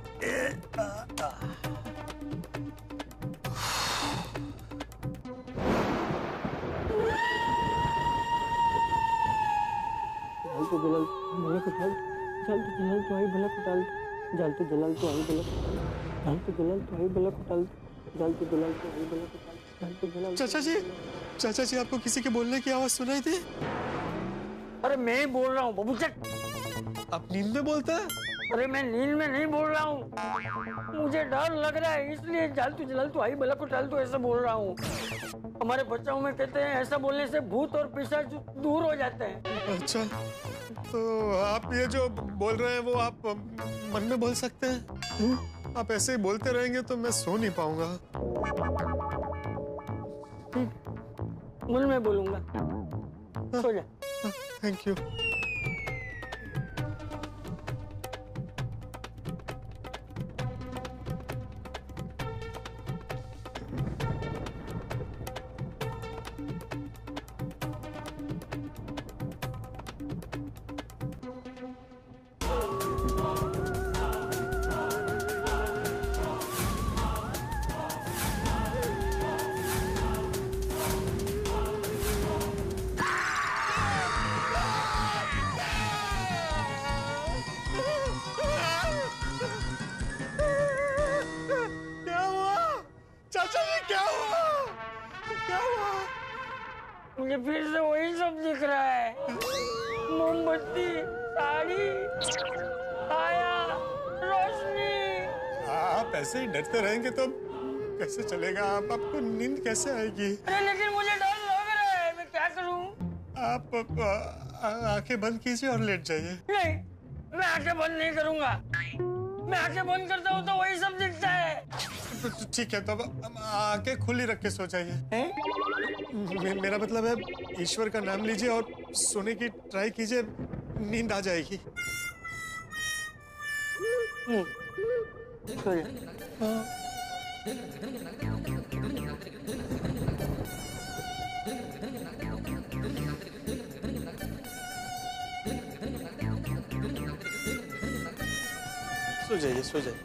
चाचा जी आपको किसी के बोलने की आवाज सुनाई थी? अरे मैं ही बोल रहा हूँ बाबू चट। आप नींद में बोलता है? अरे मैं नींद में नहीं बोल रहा हूँ, मुझे डर लग रहा है इसलिए जल तू आई भला को टाल तू ऐसा बोल रहा हूँ। हमारे बच्चों में कहते हैं ऐसा बोलने से भूत और पिशाच दूर हो जाते हैं। अच्छा तो आप ये जो बोल रहे हैं वो आप मन में बोल सकते हैं? आप ऐसे ही बोलते रहेंगे तो मैं सो नहीं पाऊंगा। मन में बोलूंगा, सो जा। Thank you. मुझे फिर से वही सब दिख रहा है, मोमबत्ती, साड़ी, साया, रोशनी। आप ऐसे ही डरते रहेंगे तो कैसे चलेगा? आपको नींद कैसे आएगी? अरे लेकिन मुझे डर लग रहा है, मैं क्या करूं? आप आंखें बंद कीजिए और लेट जाइए। नहीं, मैं आंखें बंद नहीं करूंगा। मैं आंखें बंद करता हूँ तो वही सब दिखता है। तो ठीक है, तो अब आंखें खुली रख के सो जाइए। मेरा मतलब है ईश्वर का नाम लीजिए और सोने की ट्राई कीजिए, नींद आ जाएगी। सो जाइए, सो जाइए।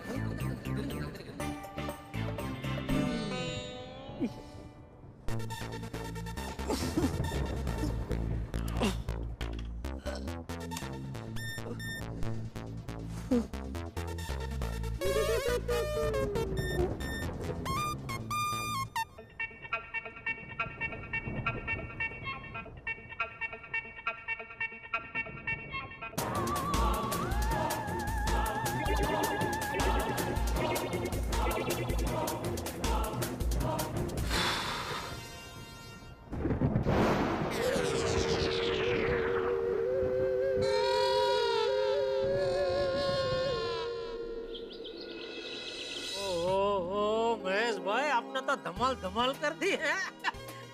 तो धमाल धमाल कर दी है।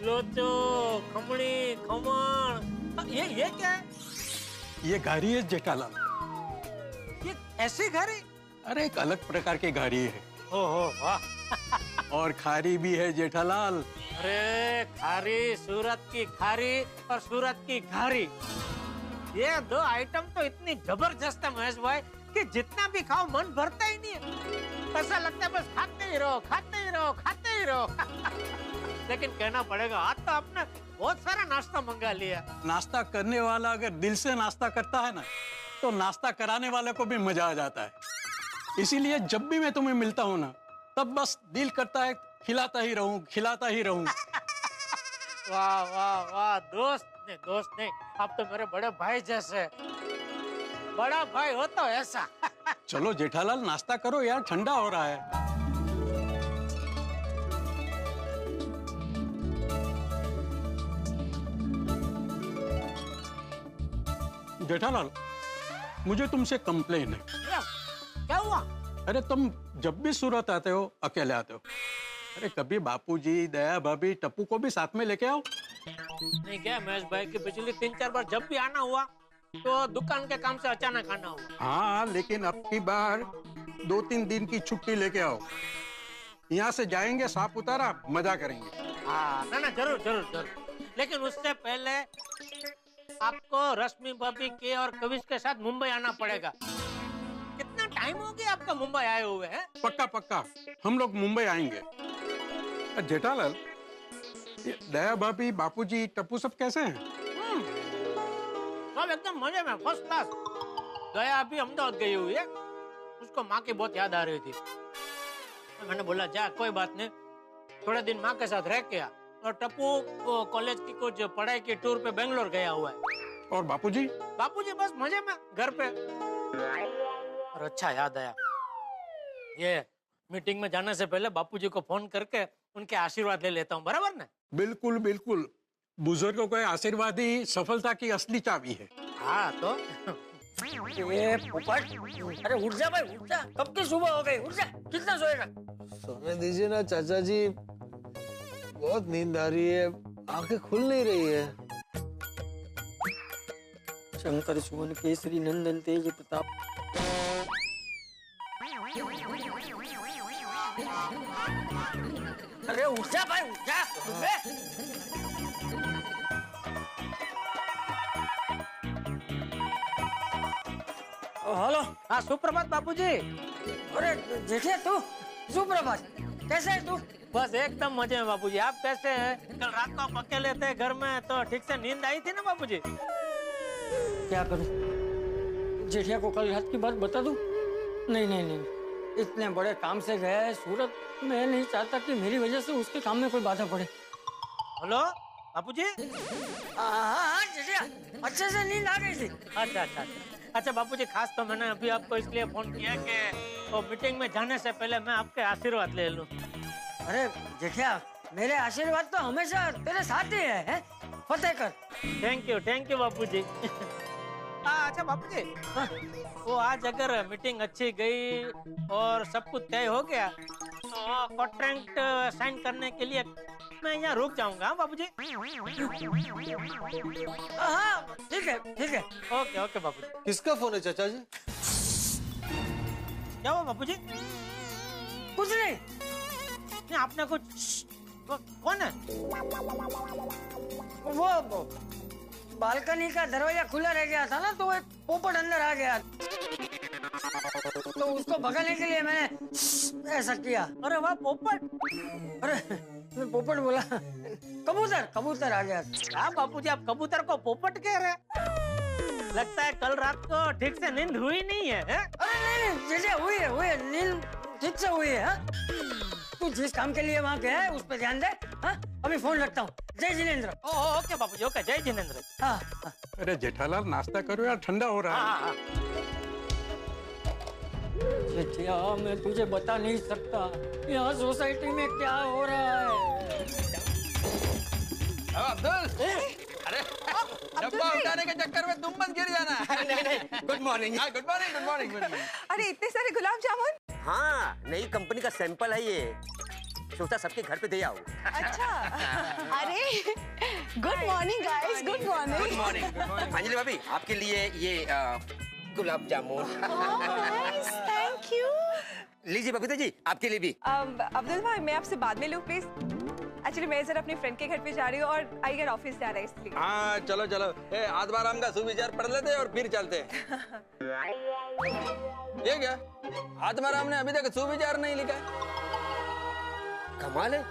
लोचो, खमणी, खमण, ये क्या है? ये घारी है जेठालाल। ये ऐसी घारी? अरे एक अलग प्रकार की घारी है। ओहो वाह। और खारी भी है जेठालाल। अरे खारी, सूरत की खारी और सूरत की घारी, ये दो आइटम तो इतनी जबरदस्त है महेश भाई कि जितना भी खाओ मन भरता ही नहीं है। ऐसा लगता है बस खाते ही रहो, खाते ही रहो, खाते ही रहो। लेकिन कहना पड़ेगा आज तो आपने बहुत सारा नाश्ता मंगा लिया। नाश्ता करने वाला अगर दिल से नाश्ता करता है ना, तो नाश्ता कराने वाले को भी मजा आ जाता है। इसीलिए जब भी मैं तुम्हें मिलता हूँ ना, तब बस दिल करता है खिलाता ही रहूं, खिलाता ही रहूं। वाह वाह वाह, दोस्त नहीं, आप तो मेरे बड़े भाई जैसे। बड़ा भाई हो तो ऐसा। चलो जेठालाल नाश्ता करो यार, ठंडा हो रहा है। जेठालाल, मुझे तुमसे कंप्लेन है। क्या हुआ? अरे तुम जब भी सूरत आते हो अकेले आते हो। अरे कभी बापूजी, दया भाभी, टप्पू को भी साथ में लेके आओ। नहीं क्या महेश भाई की पिछली 3-4 बार जब भी आना हुआ तो दुकान के काम से अचानक आना हुआ। हाँ, लेकिन अब की बार 2-3 दिन की छुट्टी लेके आओ। यहाँ से जाएंगे सापुतारा, मजा करेंगे। हाँ ना जरूर जरूर जरूर। लेकिन उससे पहले आपको रश्मि भाभी के और कविश के साथ मुंबई आना पड़ेगा। कितना टाइम हो गया आपका मुंबई आए हुए हैं? पक्का पक्का हम लोग मुंबई आएंगे। जेठालाल, दया भाभी, बापूजी, टप्पू सब कैसे हैं? सब एकदम मजे में, फर्स्ट क्लास। दया अभी अहमदाबाद गई हुई है, उसको माँ की बहुत याद आ रही थी। मैंने बोला जा कोई बात नहीं, थोड़े दिन माँ के साथ रह के आ। और टप्पू कॉलेज की कुछ पढ़ाई के टूर पे बेंगलोर गया हुआ है। और बापूजी? बापूजी बस मजे में घर पे। और अच्छा याद आया, ये मीटिंग में जाने से पहले बापूजी को फोन करके उनके आशीर्वाद ले लेता हूँ, बराबर ना? बिल्कुल बिल्कुल, बुजुर्गों को आशीर्वाद ही सफलता की असली चाबी है। हाँ तो ये पोपट, अरे उठ जा भाई, उठ जा। कब की सुबह हो गई, उठ जा। कितना सोएगा? सोने दीजिए ना चाचा जी, बहुत नींद आ रही है, आंखें खुल नहीं रही है। शंकर सुमन केसरी नंदन तेज प्रताप। अरे उठ जा भाई, उठ जा। हेलो। हाँ सुप्रभात बापूजी। अरे जेठे तू, सुप्रभात, कैसे है तू? बस एकदम मजे में बापूजी, आप कैसे हैं? कल रात को आप अकेले थे घर में तो ठीक से नींद आई थी ना बापूजी? क्या करूं? जेठिया को कल रात की बात बता दूं? नहीं नहीं नहीं, इतने बड़े काम से गया है सूरत, मैं नहीं चाहता कि मेरी वजह से उसके काम में कोई बाधा पड़े। हेलो बापूजी। हाँ जेठिया, अच्छे से नींद आ गई थी। अच्छा अच्छा अच्छा बापूजी, खास तो मैंने अभी आपको इसलिए फोन किया कि वो मीटिंग में जाने से पहले मैं आपके आशीर्वाद ले लूं। अरे जेठिया, मेरे आशीर्वाद तो हमेशा तेरे साथ ही है? फतेह कर। थैंक यू बापूजी। अच्छा बापूजी, वो आज अगर मीटिंग अच्छी गई और सब कुछ तय हो गया तो कॉन्ट्रैक्ट साइन करने के लिए मैं यहाँ रुक जाऊंगा बापूजी। हाँ ठीक है ओके बापूजी। किसका फोन है चाचा जी? क्या हुआ बापूजी? कुछ नहीं। नहीं आपने कुछ कौन है? वो बालकनी का दरवाजा खुला रह गया था ना, तो एक पोपट अंदर आ गया, तो उसको भगाने के लिए मैंने ऐसा किया। अरे वाह पोपट! अरे मैं पोपट बोला, कबूतर आ गया। क्या बापूजी, आप कबूतर को पोपट कह रहे हैं? लगता है कल रात को ठीक से नींद हुई नहीं है, है? अरे नहीं जैसे हुई है नींद ठीक से हुई है। तू जिस काम के लिए वहाँ गया है उस पर ध्यान दे। हाँ अभी फोन रखता हूँ। जय जिनेंद्र। ओके बापूजी, ओके जय जिनेंद्र। हाँ अरे जेठालाल नाश्ता करो यार, ठंडा हो रहा है। जेठिया, मैं तुझे बता नहीं सकता यहाँ सोसाइटी में क्या हो रहा है। अब्दुल, अरे डब्बा उठाने के चक्कर में तुम मत गिर जाना। नहीं गुड मॉर्निंग। Good morning. अरे इतने सारे गुलाब जामुन? हाँ, नई कंपनी का सैंपल है ये, सोचा सबके घर पे दे आओ। अच्छा। अरे good morning guys, good morning. Anjali भाभी, आपके लिए ये गुलाब जामुन। Thank you. लीजिए बबीता जी, आपके लिए भी। अब्दुल भाई, मैं आपसे बाद में लूं प्लीज? एक्चुअली मैं जरा अपने फ्रेंड के घर पे जा रही हूँ और आइगर ऑफिस जा रहा है इसलिए। हाँ चलो आत्माराम का सुविचार पढ़ लेते हैं और फिर चलते हैं। ये क्या, आत्माराम ने अभी तक सुविचार नहीं लिखा? कमाल है,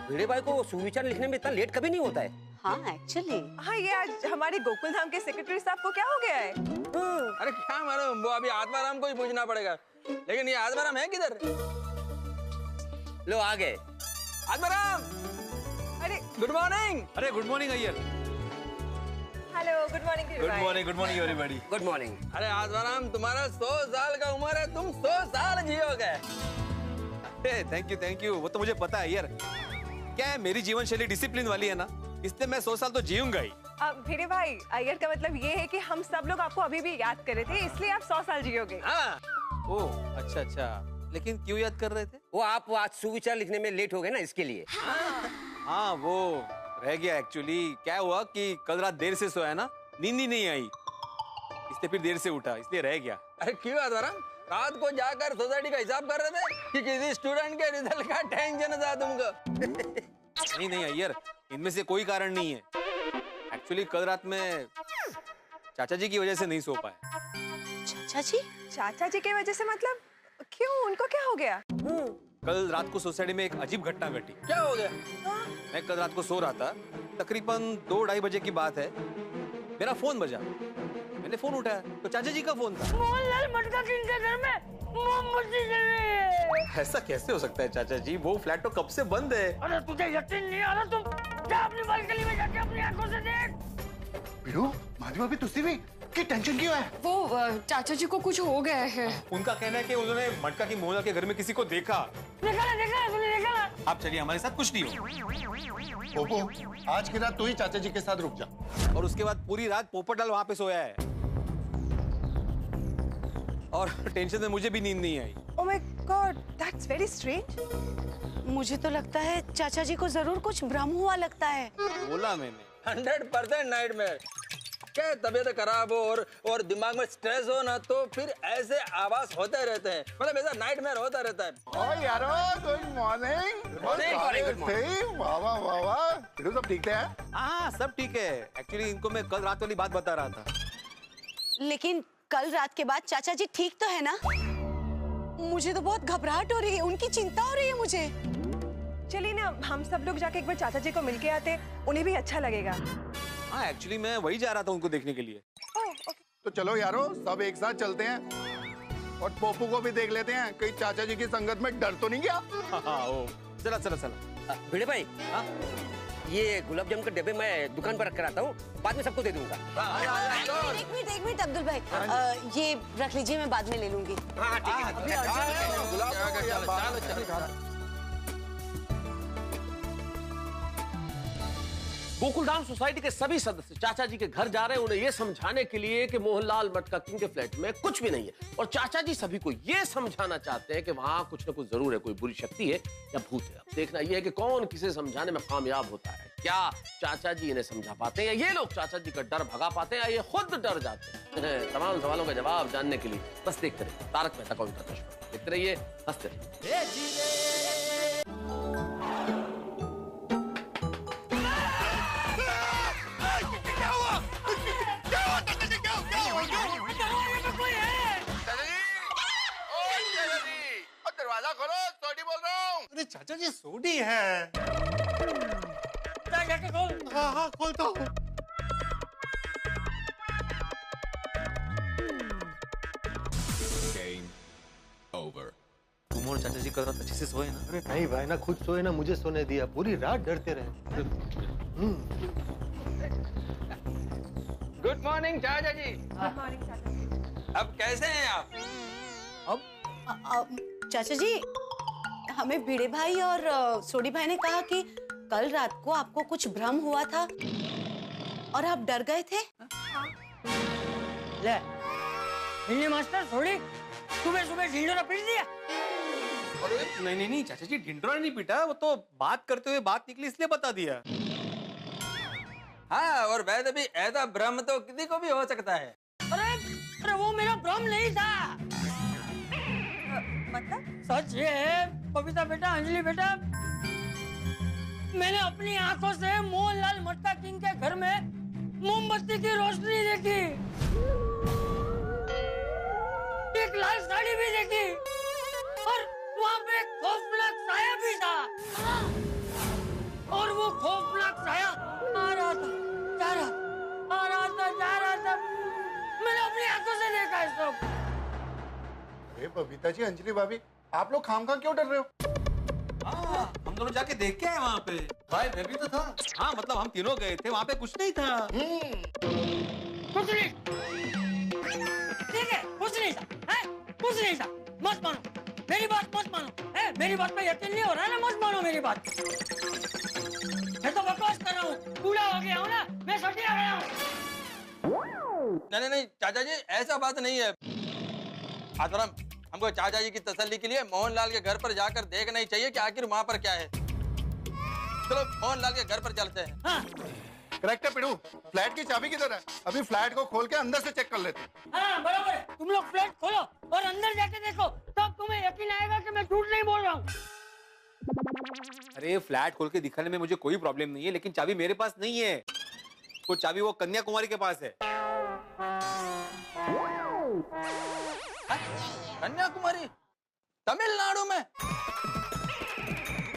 भिड़े भाई को सुविचार लिखने में इतना लेट कभी नहीं होता है। हाँ एक्चुअली। हाँ, ये आज हमारे गोकुल धाम के सेक्रेटरी साहब को क्या हो गया है? अरे क्या मालूम, वो अभी आत्माराम को ही पूछना पड़ेगा। लेकिन ये आत्माराम है किधर? लो आ गए। आत्माराम, अरे गुड मॉर्निंग। अरे good morning Iyer. Hello, good morning. Good morning everybody. Good morning. अरे आत्माराम, तुम्हारा 100 साल का उम्र है, तुम 100 साल जियोगे। Thank you. वो तो मुझे पता है यार। क्या है, मेरी जीवन शैली डिसिप्लिन वाली है ना, इसलिए मैं 100 साल तो जीऊंगा ही। भिड़े भाई, अय्यर का मतलब ये है कि हम सब लोग आपको अभी भी याद कर रहे थे, इसलिए आप 100 साल जियोगे। हाँ। ओह अच्छा, लेकिन क्यों याद कर रहे थे? वो आप आज सुविचार लिखने में लेट हो गए ना, इसके लिए। हाँ वो रह गया एक्चुअली। क्या हुआ कि कल रात देर से सोया ना, नींद ही नहीं आई, इसलिए फिर देर से उठा, इसलिए रह गया। अरे क्यों आत्माराम, रात को जाकर सोसाइटी का हिसाब कर रहे थे कि किसी स्टूडेंट के रिजल्ट का टेंशन था तुमको? नहीं अय्यर, इनमें से कोई कारण नहीं है। एक्चुअली कल रात में चाचा जी की वजह से नहीं सो पाया। चाचा जी की वजह से मतलब? क्यों, उनको क्या हो गया? कल रात को सोसाइटी में एक अजीब घटना घटी। क्या हो गया? मैं कल रात को सो रहा था, तकरीबन 2-2:30 बजे की बात है। मेरा फोन बजा, मैंने फोन उठाया तो चाचा जी का फोन था। मोहनलाल मटका किंग के घर में मोमबत्ती जल रही है। ऐसा कैसे हो सकता है चाचा जी, वो फ्लैट तो कब से बंद है। अरे तुझे यकीन नहीं आ रहा? तुम जा अपनी बालकनी में जाके अपनी आंखों से देख। बिरू, माधवी भाभी तुझसे भी की टेंशन क्यों है? वो चाचा जी को कुछ हो गया है। उनका कहना है कि उन्होंने मटका की मोहल्ला के घर में किसी को देखा। देखा ना? आप चलिए, हमारे साथ कुछ नहीं हो। पोपो, आज की रात तू ही चाचा जी के साथ रुक जा। और उसके बाद पूरी रात पोपटलाल वहाँ पे सोया है और टेंशन में मुझे भी नींद नहीं आई। Oh my God, that's very strange. मुझे तो लगता है चाचा जी को जरूर कुछ भ्रम हुआ लगता है। बोला मैंने। 100% नाइटमेयर। क्या तबीयत खराब हो और दिमाग में स्ट्रेस हो ना, तो फिर ऐसे आवाज होते रहते हैं, मतलब ऐसा नाइटमेयर होता रहता है। ओ यारो, गुड मॉर्निंग। वाह, बिरू सब ठीक है? हाँ सब ठीक है। एक्चुअली इनको मैं कल रात वाली बात बता रहा था। लेकिन कल रात के बाद चाचा जी ठीक तो है ना? मुझे तो बहुत घबराहट हो रही है, उनकी चिंता हो रही है मुझे। चलिए ना, हम सब लोग जाके एक बार चाचा जी को मिलके आते, उन्हें भी अच्छा लगेगा। हाँ एक्चुअली मैं वही जा रहा था उनको देखने के लिए। तो चलो यारो, सब एक साथ चलते हैं और पोपू को भी देख लेते हैं, कहीं चाचा जी की संगत में डर तो नहीं गया। हाँ, चला। भिड़े भाई, ये गुलाब जामुन के डब्बे मैं दुकान पर रख कर आता हूँ, बाद में सबको दे दूंगा। एक मिनट अब्दुल भाई, ये रख लीजिए, मैं बाद में ले लूंगी। हाँ ठीक है। गोकुलधाम सोसाइटी के सभी सदस्य चाचा जी के घर जा रहे हैं उन्हें यह समझाने के लिए कि मोहनलाल मटका किंग के फ्लैट में कुछ भी नहीं है, और चाचा जी सभी को यह समझाना चाहते हैं कि वहां कुछ न कुछ जरूर है, कोई बुरी शक्ति है या भूत है। अब देखना यह है कि कौन किसे समझाने में कामयाब होता है। क्या चाचा जी इन्हें समझा पाते हैं या ये लोग चाचा जी का डर भगा पाते हैं या ये खुद डर जाते हैं? तमाम सवालों का जवाब जानने के लिए बस देखते रहिए तारक मेहता का उल्टा चश्मा। देखते रहिए, हंसते रहिए। दरवाजा खोलो, सोडी बोल रहा हूँ। अरे चाचा जी सोडी है। जाके खोल। हाँ खोलता हूँ। Game over. तुम और चाचा जी कल रात अच्छे से सोए ना? अरे नहीं भाई ना, खुद सोए ना मुझे सोने दिया, पूरी रात डरते रहे। गुड मॉर्निंग चाचा जी। गुड मॉर्निंग चाचा जी। अब कैसे हैं आप? चाचा जी, हमें भिड़े भाई और सोडी भाई ने कहा कि कल रात को आपको कुछ भ्रम हुआ था और आप डर गए थे। ले, भिंडी मास्टर सोडी, सुबह सुबह ढिंडोरा पीट दिया। नहीं चाचा जी, ढिंडोरा नहीं पीटा, वो तो बात करते हुए बात निकली इसलिए बता दिया। हाँ, और वैसे भी ऐसा भ्रम तो किसी को भी हो सकता है। अरे वो मेरा भ्रम नहीं था। मतलब? सच ये है बबीता बेटा, अंजलि बेटा, मैंने अपनी आंखों से मोहनलाल मटका किंग के घर में मोमबत्ती की रोशनी देखी, एक लाल साड़ी भी देखी, और वहाँ पे एक खौफनाक साया भी था, और वो खौफनाक साया आ रहा था, जा रहा था। मैंने अपनी आंखों से देखा है सब। अरे बबीता जी, अंजलि भाभी, आप लोग खामखा क्यों डर रहे हो? हाँ, हम दोनों जाके देख के आए वहाँ पे। भाई मैं भी तो था। हाँ मतलब हम तीनों गए थे, वहाँ पे कुछ नहीं था। कुछ नहीं, ठीक है, कुछ नहीं था, कुछ नहीं था। मत मानो मेरी बात, मत मानो। मेरी बात पे यकीन नहीं हो रहा है ना, मत मानो मेरी बात। मैं तो बकवास कर रहा हूँ, बूढ़ा हो गया हूँ ना, मैं सटिया गया हूँ। नहीं चाचा जी, ऐसा बात नहीं है। आतराम, हमको चाचा जी की तसल्ली के लिए मोहनलाल के घर पर जाकर देखना ही चाहिए कि आखिर वहाँ पर क्या है। चलो मोहनलाल के घर पर चलते हैं। हाँ। करेक्ट है पिड़ू, फ्लैट की चाबी किधर है? अभी फ्लैट को खोल के अंदर से चेक कर लेते हैं। हाँ बराबर है, तुम लोग फ्लैट खोलो और अंदर जाके देखो, तब तुम्हें यकीन आएगा कि मैं झूठ नहीं बोल रहा हूँ। अरे फ्लैट खोल के दिखाने में मुझे कोई प्रॉब्लम नहीं है, लेकिन चाबी मेरे पास नहीं है। वो चाबी वो कन्याकुमारी के पास है। कन्याकुमारी? तमिलनाडु में?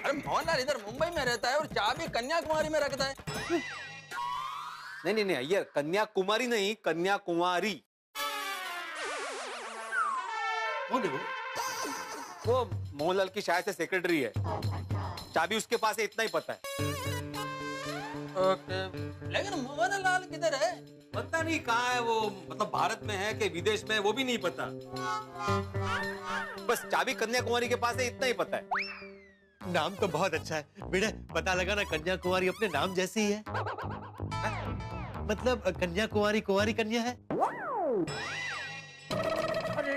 अरे मोहनलाल इधर मुंबई में रहता है और चाबी कन्याकुमारी में रखता है। नहीं अय्यर, कन्याकुमारी नहीं, कन्याकुमारी। वो मोहनलाल की शायद से सेक्रेटरी है। चाबी उसके पास है, इतना ही पता है। ओके, लेकिन मोहनलाल किधर है? पता नहीं कहाँ है वो, मतलब भारत में है कि विदेश में है वो भी नहीं पता। बस चाबी कन्याकुमारी के पास है, इतना ही पता है। नाम तो बहुत अच्छा है बेटे, पता लगा ना, कन्याकुमारी अपने नाम जैसी ही है। मतलब कन्याकुमारी कुंवारी कन्या है। अरे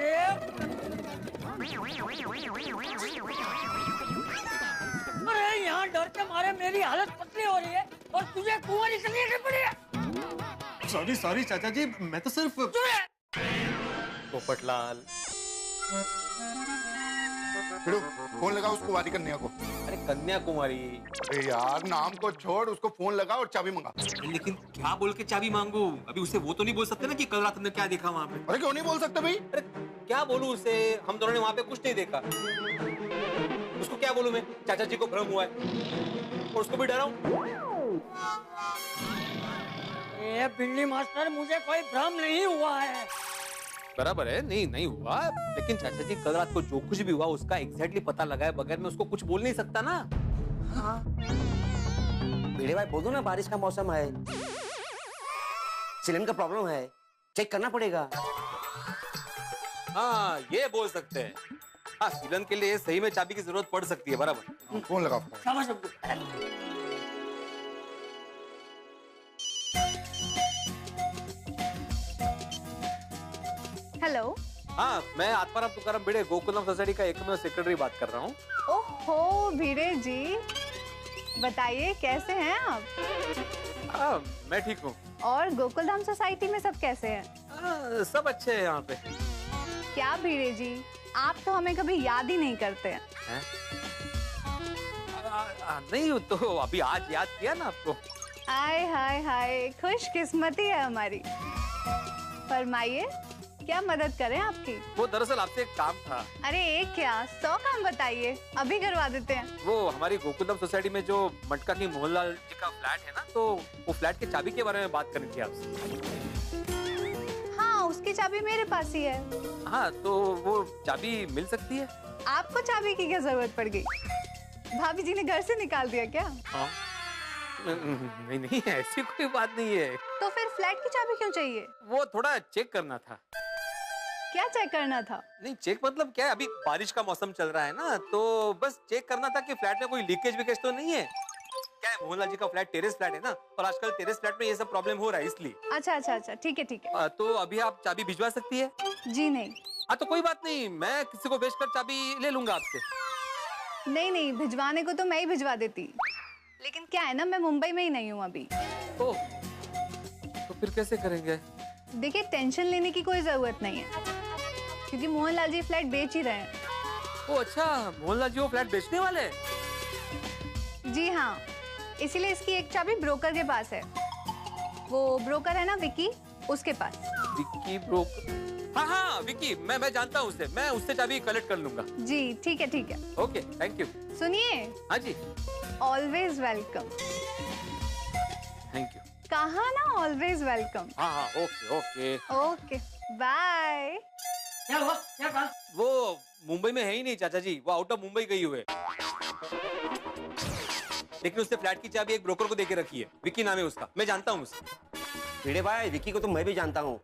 यहाँ डर के मारे मेरी हालत पतली हो रही है और तुझे कुंवारी कन्या की पड़ी है। सॉरी चाचा जी, मैं तो सिर्फ पोपटलाल। पिड़ू, फोन लगा उसको वारी कन्या को। अरे कन्याकुमारी। अरे यार, नाम को छोड़, उसको फोन लगा और चाबी मंगा। लेकिन क्या बोल के चाबी मांगू? अभी उसे वो तो नहीं बोल सकते ना कि कल रात हमने क्या देखा वहाँ पे। अरे क्यों नहीं बोल सकते भाई? अरे क्या बोलूं उसे, हम दोनों ने वहाँ पे कुछ नहीं देखा। उसको क्या बोलूं मैं? चाचा जी को भ्रम हुआ है और उसको भी डराऊं। ये बिल्ली मास्टर, मुझे कोई भ्रम नहीं हुआ है। बराबर है, नहीं हुआ, लेकिन चाचा जी कल रात को जो कुछ भी हुआ उसका एग्जैक्टली पता लगाए बगैर मैं उसको कुछ बोल नहीं सकता ना। हाँ। भिड़े भाई बोल दो ना, बारिश का मौसम है, सिलेंडर का प्रॉब्लम है, चेक करना पड़ेगा। हाँ ये बोल सकते हैं। हाँ सीलन के लिए सही में चाबी की जरूरत पड़ सकती है, बराबर। फोन लगा। हेलो। हाँ मैं आत्माराम तुकाराम भिड़े गोकुलम सोसाइटी का एकमेव सेक्रेटरी बात कर रहा हूँ। ओहो भिड़े जी, बताइए कैसे हैं आप? मैं ठीक हूँ। और गोकुलधाम सोसाइटी में सब कैसे हैं? सब अच्छे हैं यहाँ पे। क्या भिड़े जी, आप तो हमें कभी याद ही नहीं करते हैं। नहीं तो अभी आज याद किया ना आपको। आय हाय हाय, खुशकिस्मती है हमारी। फरमाइए क्या मदद करें आपकी? वो दरअसल आपसे एक काम था। अरे एक क्या 100 काम बताइए, अभी करवा देते हैं। वो हमारी गोकुलम सोसाइटी में जो मटका की मोहनलाल जी का फ्लैट है ना, तो वो फ्लैट की चाबी के बारे में बात करनी थी आपसे। हाँ उसकी चाबी मेरे पास ही है। हाँ तो वो चाबी मिल सकती है? आपको चाबी की क्या जरूरत पड़ गई? भाभी जी ने घर से निकाल दिया क्या? हाँ नहीं नहीं ऐसी कोई बात नहीं है। तो फिर फ्लैट की चाबी क्यों चाहिए? वो थोड़ा चेक करना था। क्या चेक करना था? नहीं चेक मतलब क्या है, अभी बारिश का मौसम चल रहा है ना, तो बस चेक करना था कि फ्लैट में कोई लीकेज विकेज तो नहीं है। क्या है, मोहनलाल जी का फ्लैट टेरेस फ्लैट है ना, और आजकल टेरेस फ्लैट में ये सब प्रॉब्लम हो रहा है इसलिए। अच्छा अच्छा अच्छा, ठीक है ठीक है। तो अभी आप चाबी भिजवा सकती है? जी नहीं। हाँ तो कोई बात नहीं, मैं किसी को भेजकर चाबी ले लूंगा आपसे। नहीं नहीं, भिजवाने को तो मैं ही भिजवा देती, लेकिन क्या है ना, मैं मुंबई में ही नहीं हूँ अभी। तो फिर कैसे करेंगे? देखिए टेंशन लेने की कोई जरूरत नहीं है, क्योंकि मोहनलाल जी फ्लैट बेच ही रहे हैं। ओ अच्छा, मोहनलाल जी वो फ्लैट बेचने वाले हैं? जी हाँ, इसीलिए इसकी एक चाबी ब्रोकर के पास है। वो ब्रोकर है ना विकी, उसके पास। विकी ब्रोकर? हाँ हाँ विकी, मैं जानता हूँ उसे, मैं उससे चाबी कलेक्ट कर लूंगा। जी ठीक है ठीक है। Okay thank you. सुनिए। हाँ जी। Always welcome. Thank you. कहा ना ऑलवेज वेलकम। हाँ हाँ ओके ओके ओके बाय। क्या हुआ? क्या कहा? वो मुंबई में है ही नहीं चाचा जी, वो आउट ऑफ मुंबई गई हुए, लेकिन उसने फ्लैट की चाबी एक ब्रोकर को देके रखी है। विकी नाम है उसका, मैं जानता हूँ उसे। भिड़े भाई विकी को तो मैं भी जानता हूँ,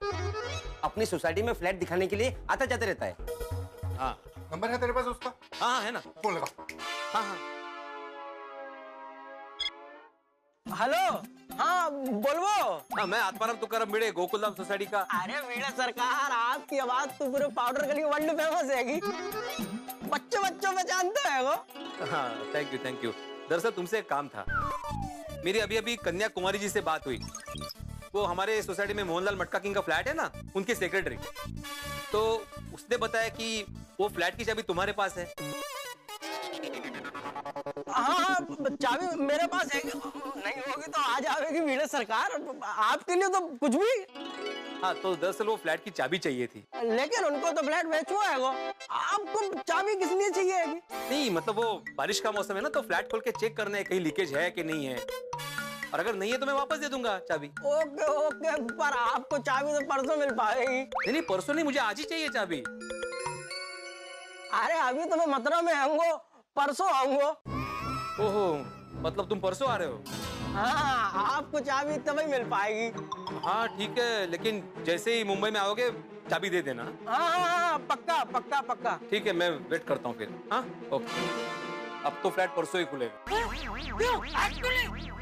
अपनी सोसाइटी में फ्लैट दिखाने के लिए आता जाते रहता है। हाँ नंबर है तेरे पास उसका? हाँ है ना। फोन लगा। हाँ हाँ हेलो। हाँ बोलवो। हाँ मैं आत्माराम तुकाराम भिड़े गोकुलधाम सोसाइटी का। अरे भिड़े सरकार, आपकी आवाज तो पूरे पाउडर गली वर्ल्ड फेमस है। बच्चों में जानते हैं वो। हाँ थैंक यू। दरअसल तुमसे एक काम था। मेरी अभी अभी कन्याकुमारी जी से बात हुई। वो हमारे सोसाइटी में मोहनलाल मटका किंग का फ्लैट है ना, उनके सेक्रेटरी। तो उसने बताया कि वो फ्लैट की चाबी तुम्हारे पास है। हाँ चाबी मेरे पास है, नहीं होगी तो आ जाएगी भिड़े सरकार, आपके लिए तो कुछ भी। हाँ तो दरअसल वो फ्लैट की चाबी चाहिए थी। लेकिन उनको तो फ्लैट बेचना है वो, आपको चाबी किस लिए चाहिए? नहीं मतलब वो बारिश का मौसम है ना, तो फ्लैट खोल के चेक करना है कहीं लीकेज है कि नहीं है, और अगर नहीं है तो मैं वापस दे दूंगा चाबी। ओके ओके, पर आपको चाबी तो परसों मिल पाएगी। नहीं परसों नहीं, मुझे आज ही चाहिए चाबी। अरे अभी तो मैं मथुरा में आऊंगा, परसों आऊंगा। ओहो मतलब तुम परसों आ रहे हो? हाँ आपको चाबी तभी मिल पाएगी। हाँ ठीक है, लेकिन जैसे ही मुंबई में आओगे चाबी दे देना। हाँ पक्का पक्का पक्का। ठीक है मैं वेट करता हूँ फिर। हाँ ओके। अब तो फ्लैट परसों ही खुलेगा।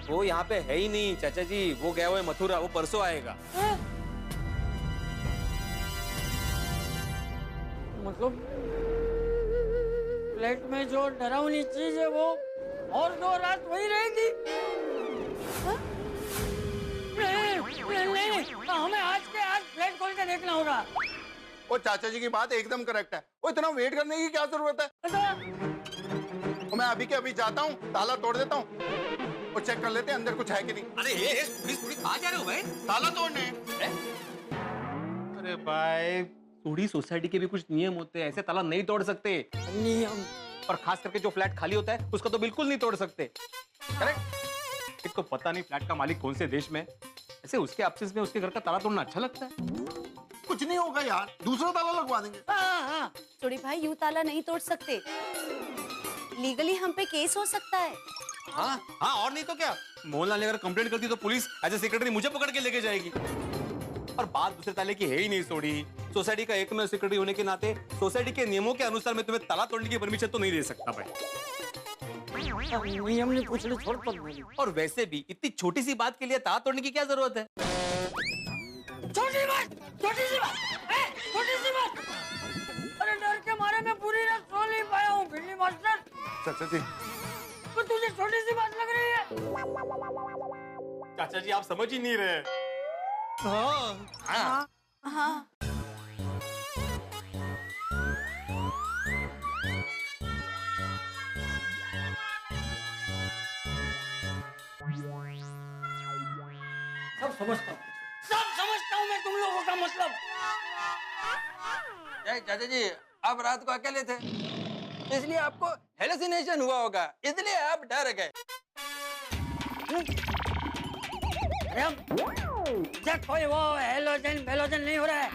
वो यहाँ पे है ही नहीं चाचा जी, वो गया हुआ है मथुरा, वो परसों आएगा। मतलब फ्लैट में जो डरावनी चीज है वो और 2 रात वही रहेगी? नहीं, हमें आज के आज फ्लैट खोल के देखना होगा। वो चाचा जी की बात एकदम करेक्ट है, वो इतना वेट करने की क्या जरूरत है? तो मैं अभी के अभी जाता हूँ, ताला तोड़ देता हूँ, वो चेक कर लेते हैं अंदर कुछ है कि नहीं। अरे थोड़ी कहाँ जा रहे हो भाई? ताला तोड़ने। अरे भाई थोड़ी सोसाइटी के भी कुछ नियम होते हैं, ऐसे ताला नहीं तोड़ सकते। नियम? और खास करके जो फ्लैट खाली होता है उसका तो बिल्कुल नहीं तोड़ सकते। करेक्ट? एक तो पता नहीं फ्लैट का मालिक कौन से देश में, ऐसे उसके एब्सेंस में उसके घर का ताला तोड़ना अच्छा लगता है? कुछ नहीं होगा यार, दूसरा ताला लगवा देंगे। छोड़ी भाई यूं ताला नहीं तोड़ सकते, लीगली हम पे केस हो सकता है। हाँ हाँ, और नहीं तो क्या, मोहनलाल ने अगर कंप्लेंट कर दी तो पुलिस एज ए सेक्रेटरी मुझे पकड़ के लेके जाएगी। और बात दूसरे ताले की है ही नहीं सोडी। सोसाइटी का एकमेव सेक्रेटरी होने के नाते सोसाइटी के नियमों के अनुसार मैं तुम्हें ताला तोड़ने की परमिशन तो नहीं दे सकता भाई। नियम नहीं पूछने छोड़ पर नहीं। और वैसे भी इतनी छोटी सी बात के लिए ताला तोड़ने की क्या जरूरत है? छोटी बात, छोटी सी बात, छोटी सी बात। अरे डर के मारे मैं पूरी रात सो नहीं पाया हूँ भिंडी मास्टर। चाचा जी, तो तुझे छोटी सी बात लग रही है? चाचा जी आप समझ ही नहीं रहे। हाँ हाँ हाँ। सब समझता हूँ मैं तुम लोगों का मतलब। चाचा जी आप रात को अकेले थे इसलिए आपको हेलुसिनेशन हुआ होगा, इसलिए आप डर गए। कोई वो हेलोजन नहीं हो रहा है।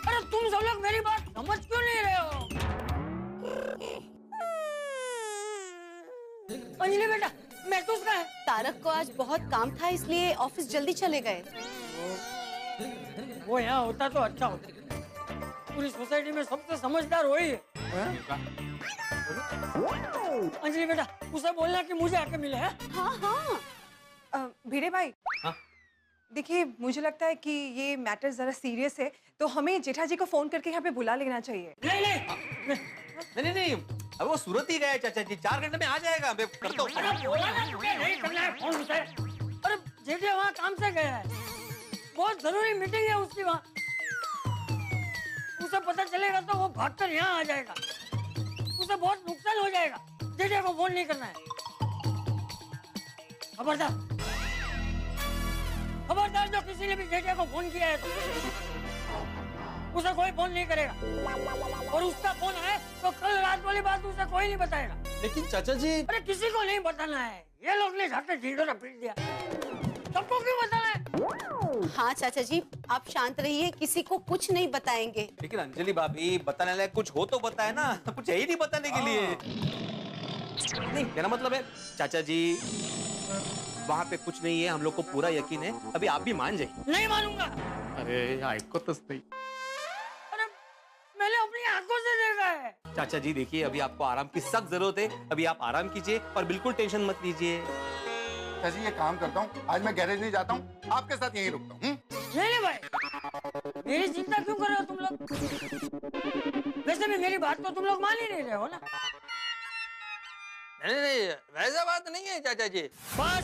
अरे तुम सब लोग मेरी बात समझ क्यों नहीं रहे हो? अंजलि बेटा महसूस का है? तारक को आज बहुत काम था इसलिए ऑफिस जल्दी चले गए। वो यहाँ होता तो अच्छा होता। पूरी सोसाइटी में सबसे समझदार वही है। अंजलि बेटा उसे बोलना कि मुझे आके मिले है। हाँ हाँ। भिड़े भाई, देखिए मुझे लगता है कि ये मैटर जरा सीरियस है, तो हमें जेठा जी को फोन करके यहाँ पे बुला लेना चाहिए। नहीं, अब वो सूरत ही गया है चाचा जी, 4 घंटे में आ जाएगा। मैं करता हूँ। नहीं करना है फोन उसे। अरे जेठे वहाँ काम से गया है, बहुत जरूरी मीटिंग है उसकी वहाँ। उसे पता चलेगा तो वो भागकर यहाँ आ जाएगा, उसे बहुत नुकसान हो जाएगा। जेठे को फोन नहीं करना है। खबरदार खबरदार, जो किसी ने भी जेठे को फोन किया है तो उसे कोई फोन नहीं करेगा, और उसका फोन है तो कल रात वाली बात उसे कोई नहीं बताएगा। लेकिन चाचा जी, अरे किसी को नहीं बताना है। ये लोग ने जाकर ढींढोरा पीट दिया, सबको क्यों बताना है? हाँ चाचा जी आप शांत रहिए, किसी को कुछ नहीं बताएंगे। लेकिन अंजलि भाभी बताने लायक कुछ हो तो बताए ना, कुछ है ही नहीं बताने के लिए। नहीं मेरा मतलब है चाचा जी वहाँ पे कुछ नहीं है, हम लोग को पूरा यकीन है। अभी आप भी मान जाइए। नहीं मानूंगा। अरे ऐको तो सही। अरे मैंने अपनी आंखों से देखा है। चाचा जी देखिए अभी आपको आराम की सख्त जरूरत है, अभी आप आराम कीजिए और बिल्कुल टेंशन मत लीजिए। चाचा जी ये काम करता हूँ, आज मैं गैरेज नहीं जाता हूँ, आपके साथ यहीं रुकता हूँ। नहीं भाई, मेरी चिंता क्यों कर रहे हो तुम लोग? वैसे भी मेरी बात तो तुम लोग मान ही नहीं रहे हो ना। नहीं वैसा बात नहीं है चाचा जी। बस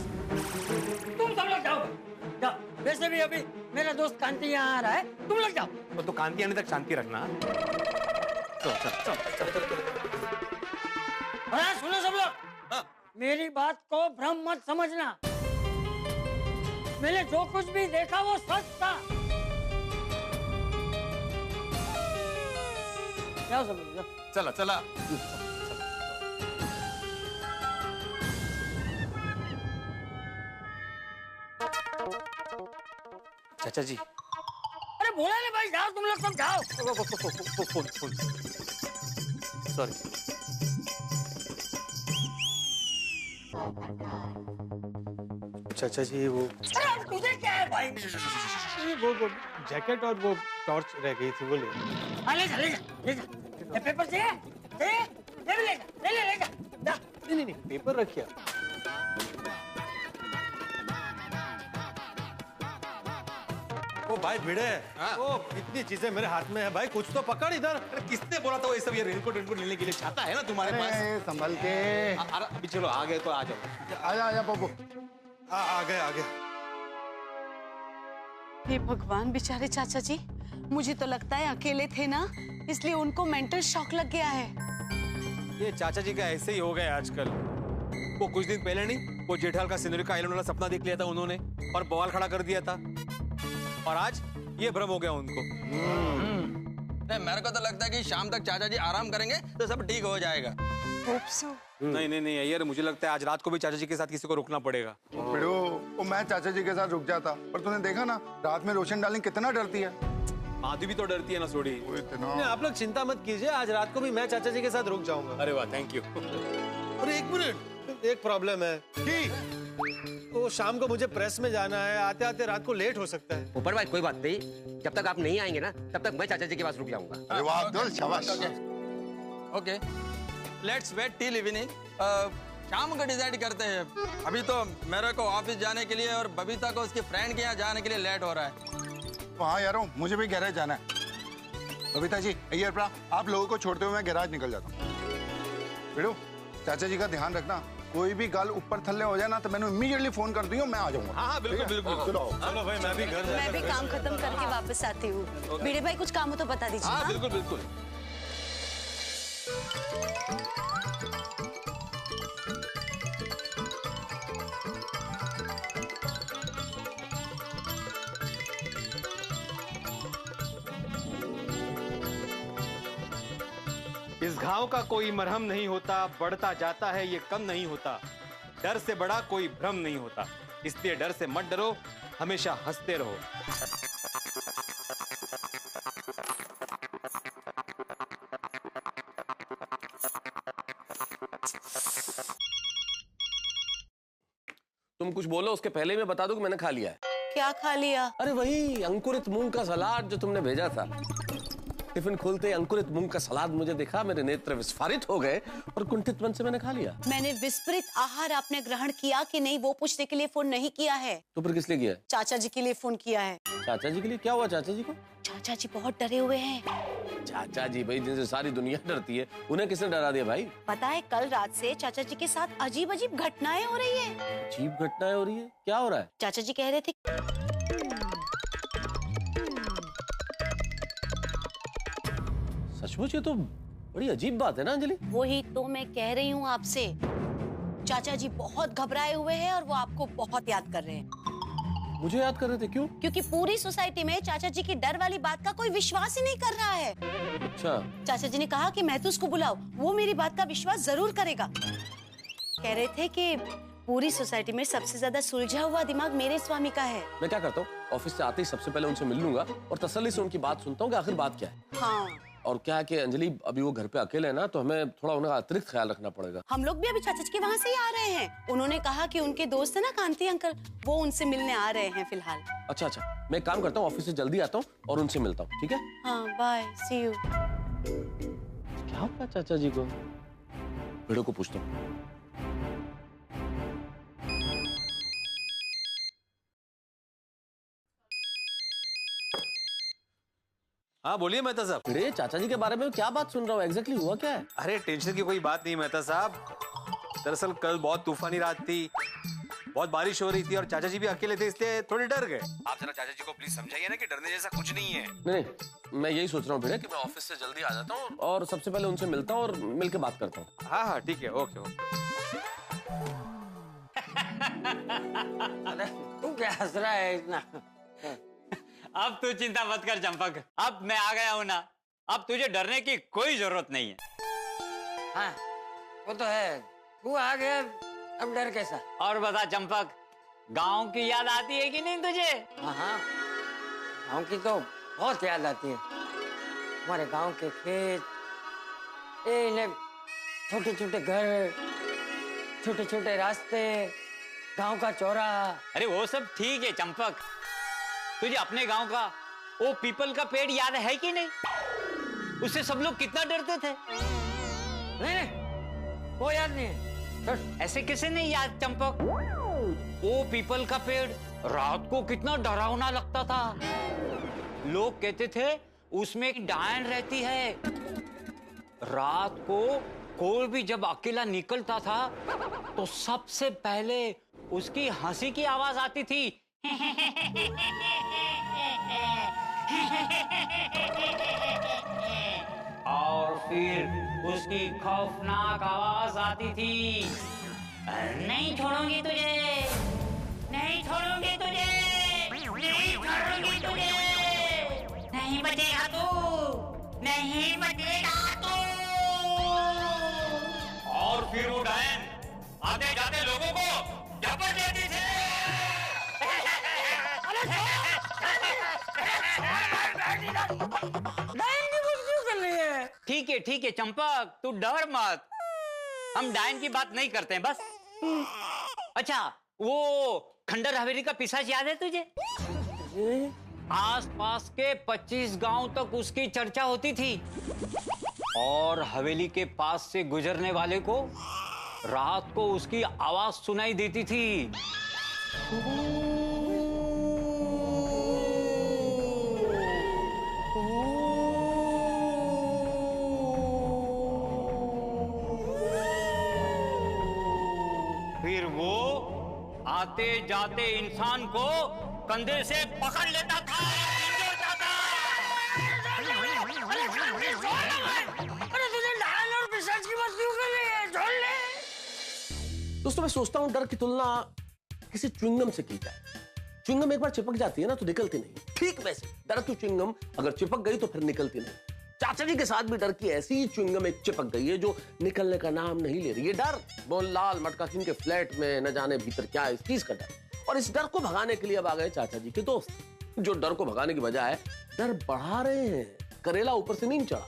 तुम सब लोग जाओ। वैसे भी अभी मेरा दोस्त कांति यहाँ आ रहा है, तुम लोग जाओ। तो कांति आने तक शांति रखना। हाँ सुनो सब लोग, मेरी बात को भ्रम मत समझना। मैंने जो कुछ भी देखा वो सच था। जाओ सब लोग जाओ। चला चाचा जी। अरे बोला नहीं भाई, जाओ तुम लोग सब जाओ। Phone sorry. चाचा जी वो अरे तुझे क्या है भाई? वो जैकेट और वो टॉर्च रह गई थी, वो ले। ले जा। ये पेपर चाहिए? ले जा। नहीं पेपर रखिए। ओ भाई भिड़े, ओ इतनी चीजें मेरे हाथ में है भाई, कुछ तो पकड़ इधर। अरे किसने बोला था वो ये सब ये रेनकोट लेने के लिए चाहता है ना तुम्हारे पास? संभल के। अरे अभी चलो आ गए तो आ जाओ। आजा बब्बू। आ गए। हे भगवान, बेचारे चाचा जी, मुझे तो लगता है अकेले थे ना, इसलिए उनको मेंटल शॉक लग गया है। ये चाचा जी का ऐसे ही हो गया आजकल। वो कुछ दिन पहले नहीं वो जेठाल का सिंदूरी आइलैंड वाला सपना देख लिया था उन्होंने और बवाल खड़ा कर दिया था, और आज ये भ्रम हो गया उनको। नहीं मेरे को तो लगता है कि शाम तक चाचा जी आराम करेंगे तो सब ठीक हो जाएगा। नहीं यार, मुझे लगता है आज रात को भी चाचा जी के साथ किसी को रुकना पड़ेगा। वो मैं चाचा जी के साथ रुक जाता, पर तूने देखा ना रात में रोशन डार्लिंग कितना डरती है। माधवी भी तो डरती है ना सोडी। आप लोग चिंता मत कीजिए, आज रात को भी मैं चाचा जी के साथ रुक जाऊंगा। अरे वाह, थैंक यू। अरे एक मिनट, एक प्रॉब्लम है कि तो शाम को मुझे प्रेस में जाना है, आते आते रात को लेट हो सकता है। ऊपर भाई कोई बात नहीं, जब तक आप नहीं आएंगे ना तब तक मैं चाचा जी के पास रुक जाऊंगा। अरे वाह अब्दुल, शाबाश। Okay, let's wait till evening. शाम को डिसाइड करते हैं। अभी तो मेरे को ऑफिस जाने के लिए और बबीता को उसके फ्रेंड के यहाँ जाने के लिए लेट हो रहा है। हाँ यारों, मुझे भी गैराज जाना है। बबीता जी, अय्यर आप लोगों को छोड़ते हुए मैं गैराज निकल जाता हूँ। बेटू, चाचा जी का ध्यान रखना, कोई भी गल ऊपर थल्ले हो जाए ना तो मैंने इमीडिएटली फोन कर दूँ, मैं आ जाऊंगा। हाँ बिल्कुल बिल्कुल। चलो भाई, मैं भी घर जाऊंगा। मैं भी काम खत्म करके वापस आती हूँ। भिड़े भाई कुछ काम हो तो बता दीजिए। हाँ बिल्कुल बिल्कुल। इस घाव का कोई मरहम नहीं होता, बढ़ता जाता है ये कम नहीं होता। डर से बड़ा कोई भ्रम नहीं होता, इसलिए डर से मत डरो, हमेशा हंसते रहो। तुम कुछ बोलो उसके पहले मैं बता दूं कि मैंने खा लिया है। क्या खा लिया? अरे वही अंकुरित मूंग का सलाद जो तुमने भेजा था। टिफिन खोलते ही अंकुरित मूंग का सलाद मुझे दिखा, मेरे नेत्र विस्फारित हो गए और कुंठित मन से मैंने खा लिया। मैंने विस्परित आहार आपने ग्रहण किया कि नहीं वो पूछने के लिए फोन नहीं किया है। तो फिर किस लिए किया है? चाचा जी के लिए फोन किया है। चाचा जी के लिए? क्या हुआ चाचा जी को? चाचा जी बहुत डरे हुए हैं। चाचा जी भाई जिनसे सारी दुनिया डरती है, उन्हें किसने डरा दिया भाई? पता है कल रात से चाचा जी के साथ अजीब अजीब घटनाएं हो रही है। अजीब घटनाएं हो रही है? क्या हो रहा है? चाचा जी कह रहे थे सचमुच ये तो बड़ी अजीब बात है ना अंजलि। वही तो मैं कह रही हूँ आपसे। चाचा जी बहुत घबराए हुए हैं और वो आपको बहुत याद कर रहे हैं। मुझे याद कर रहे थे? क्यों? क्योंकि पूरी सोसाइटी में चाचा जी की डर वाली बात का कोई विश्वास ही नहीं कर रहा है। अच्छा। चाचा जी ने कहा कि मैं तो उसको बुलाओ, वो मेरी बात का विश्वास जरूर करेगा। कह रहे थे कि पूरी सोसाइटी में सबसे ज्यादा सुलझा हुआ दिमाग मेरे स्वामी का है। मैं क्या करता हूँ, ऑफिस से आते ही सबसे पहले उनसे मिल लूंगा और तसल्ली से उनकी बात सुनता हूँ कि आखिर बात क्या है। हाँ। और क्या है कि अंजलि अभी वो घर पे अकेले है ना, तो हमें थोड़ा उनका अतिरिक्त ख्याल रखना पड़ेगा। हम लोग भी अभी चाचा जी के वहाँ से ही आ रहे हैं। उन्होंने कहा कि उनके दोस्त है ना कांति अंकल, वो उनसे मिलने आ रहे हैं फिलहाल। अच्छा अच्छा, मैं काम करता हूँ, ऑफिस से जल्दी आता हूँ और उनसे मिलता हूँ, ठीक है? हाँ बाय, सी यू। क्या हुआ चाचा जी को? भिड़ो को पूछता हूँ। हाँ बोलिए मेहता साहब। अरे चाचा जी के बारे में क्या बात सुन रहा हूँ, एग्जैक्टली हुआ क्या है? अरे टेंशन की कोई बात नहीं मेहता साहब। दरअसल कल बहुत तूफानी रात थी, बहुत बारिश हो रही थी और चाचा जी भी अकेले थे, इसलिए थोड़े डर गए। आप जरा चाचा जी को प्लीज समझाइए ना कि डरने जैसा कुछ नहीं है। नहीं, मैं यही सोच रहा हूँ भिड़े कि मैं ऑफिस से जल्दी आ जाता हूँ और सबसे पहले उनसे मिलता हूँ और मिलके बात करता हूँ। हाँ हाँ ठीक है, ओके ओके। तू क्या हंस रहा है इतना? अब तू चिंता मत कर चंपक, अब मैं आ गया हूं ना, अब तुझे डरने की कोई जरूरत नहीं है। हाँ वो तो है, तू आ गया, अब डर कैसा? और बता चंपक, गांव की याद आती है कि नहीं तुझे? हाँ हाँ, गाँव की तो बहुत याद आती है। हमारे गांव के खेत, छोटे छोटे घर, छोटे छोटे रास्ते, गांव का चौराहा। अरे वो सब ठीक है चंपक, तुझे अपने गांव का वो पीपल का पेड़ याद है कि नहीं? उससे सब लोग कितना डरते थे। नहीं, वो याद नहीं है। ऐसे कैसे नहीं याद चंपक? वो पीपल का पेड़ रात को कितना डरावना लगता था। लोग कहते थे उसमें एक डायन रहती है। रात को कोई भी जब अकेला निकलता था तो सबसे पहले उसकी हंसी की आवाज आती थी। और फिर उसकी खौफनाक आवाज आती थी, नहीं छोड़ूंगी तुझे, नहीं छोड़ूंगी तुझे, नहीं छोड़ूंगी तुझे, नहीं बचेगा तू, नहीं बचेगा तू। और फिर वो डायन आते जाते लोगों को झपट देती थी। ठीक है चंपक, तू डर मत। हम डायन की बात नहीं करते हैं बस। अच्छा, वो खंडर हवेली का पिशाच याद है तुझे? आसपास के 25 गांव तक उसकी चर्चा होती थी और हवेली के पास से गुजरने वाले को रात को उसकी आवाज सुनाई देती थी। फिर वो आते जाते इंसान को कंधे से पकड़ लेता था। अरे तुझे डायन और पिशाच की बात क्यों कर रही है? छोड़ ले। दोस्तों, मैं सोचता हूँ डर की तुलना किसी च्युइंगम से की जाए। च्युइंगम एक बार चिपक जाती है ना तो निकलती नहीं। ठीक वैसे डर की च्युइंगम अगर चिपक गई तो फिर निकलती नहीं। चाचा जी के साथ भी डर की ऐसी ही च्युइंगम एक चिपक गई है जो निकलने का नाम नहीं ले रही। ये डर मोहनलाल मटका सिंह के फ्लैट में न जाने भीतर क्या है इस चीज का डर। और इस डर को भगाने के लिए अब आ गए चाचा जी के दोस्त, जो डर को भगाने की बजाय डर बढ़ा रहे हैं। करेला ऊपर से नहीं चढ़ा।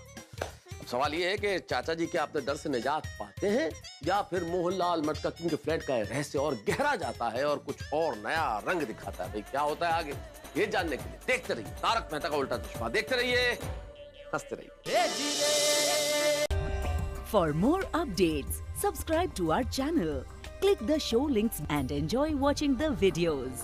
अब सवाल ये है कि चाचा जी क्या अपने डर से निजात पाते हैं या फिर मोहनलाल मटका सिंह के फ्लैट का रहस्य और गहरा जाता है और कुछ और नया रंग दिखाता है। भाई क्या होता है आगे, ये जानने के लिए देखते रहिए तारक मेहता का उल्टा चश्मा। देखते रहिए, हंसते रहिए। For more updates, subscribe to our channel, click the show links and enjoy watching the videos.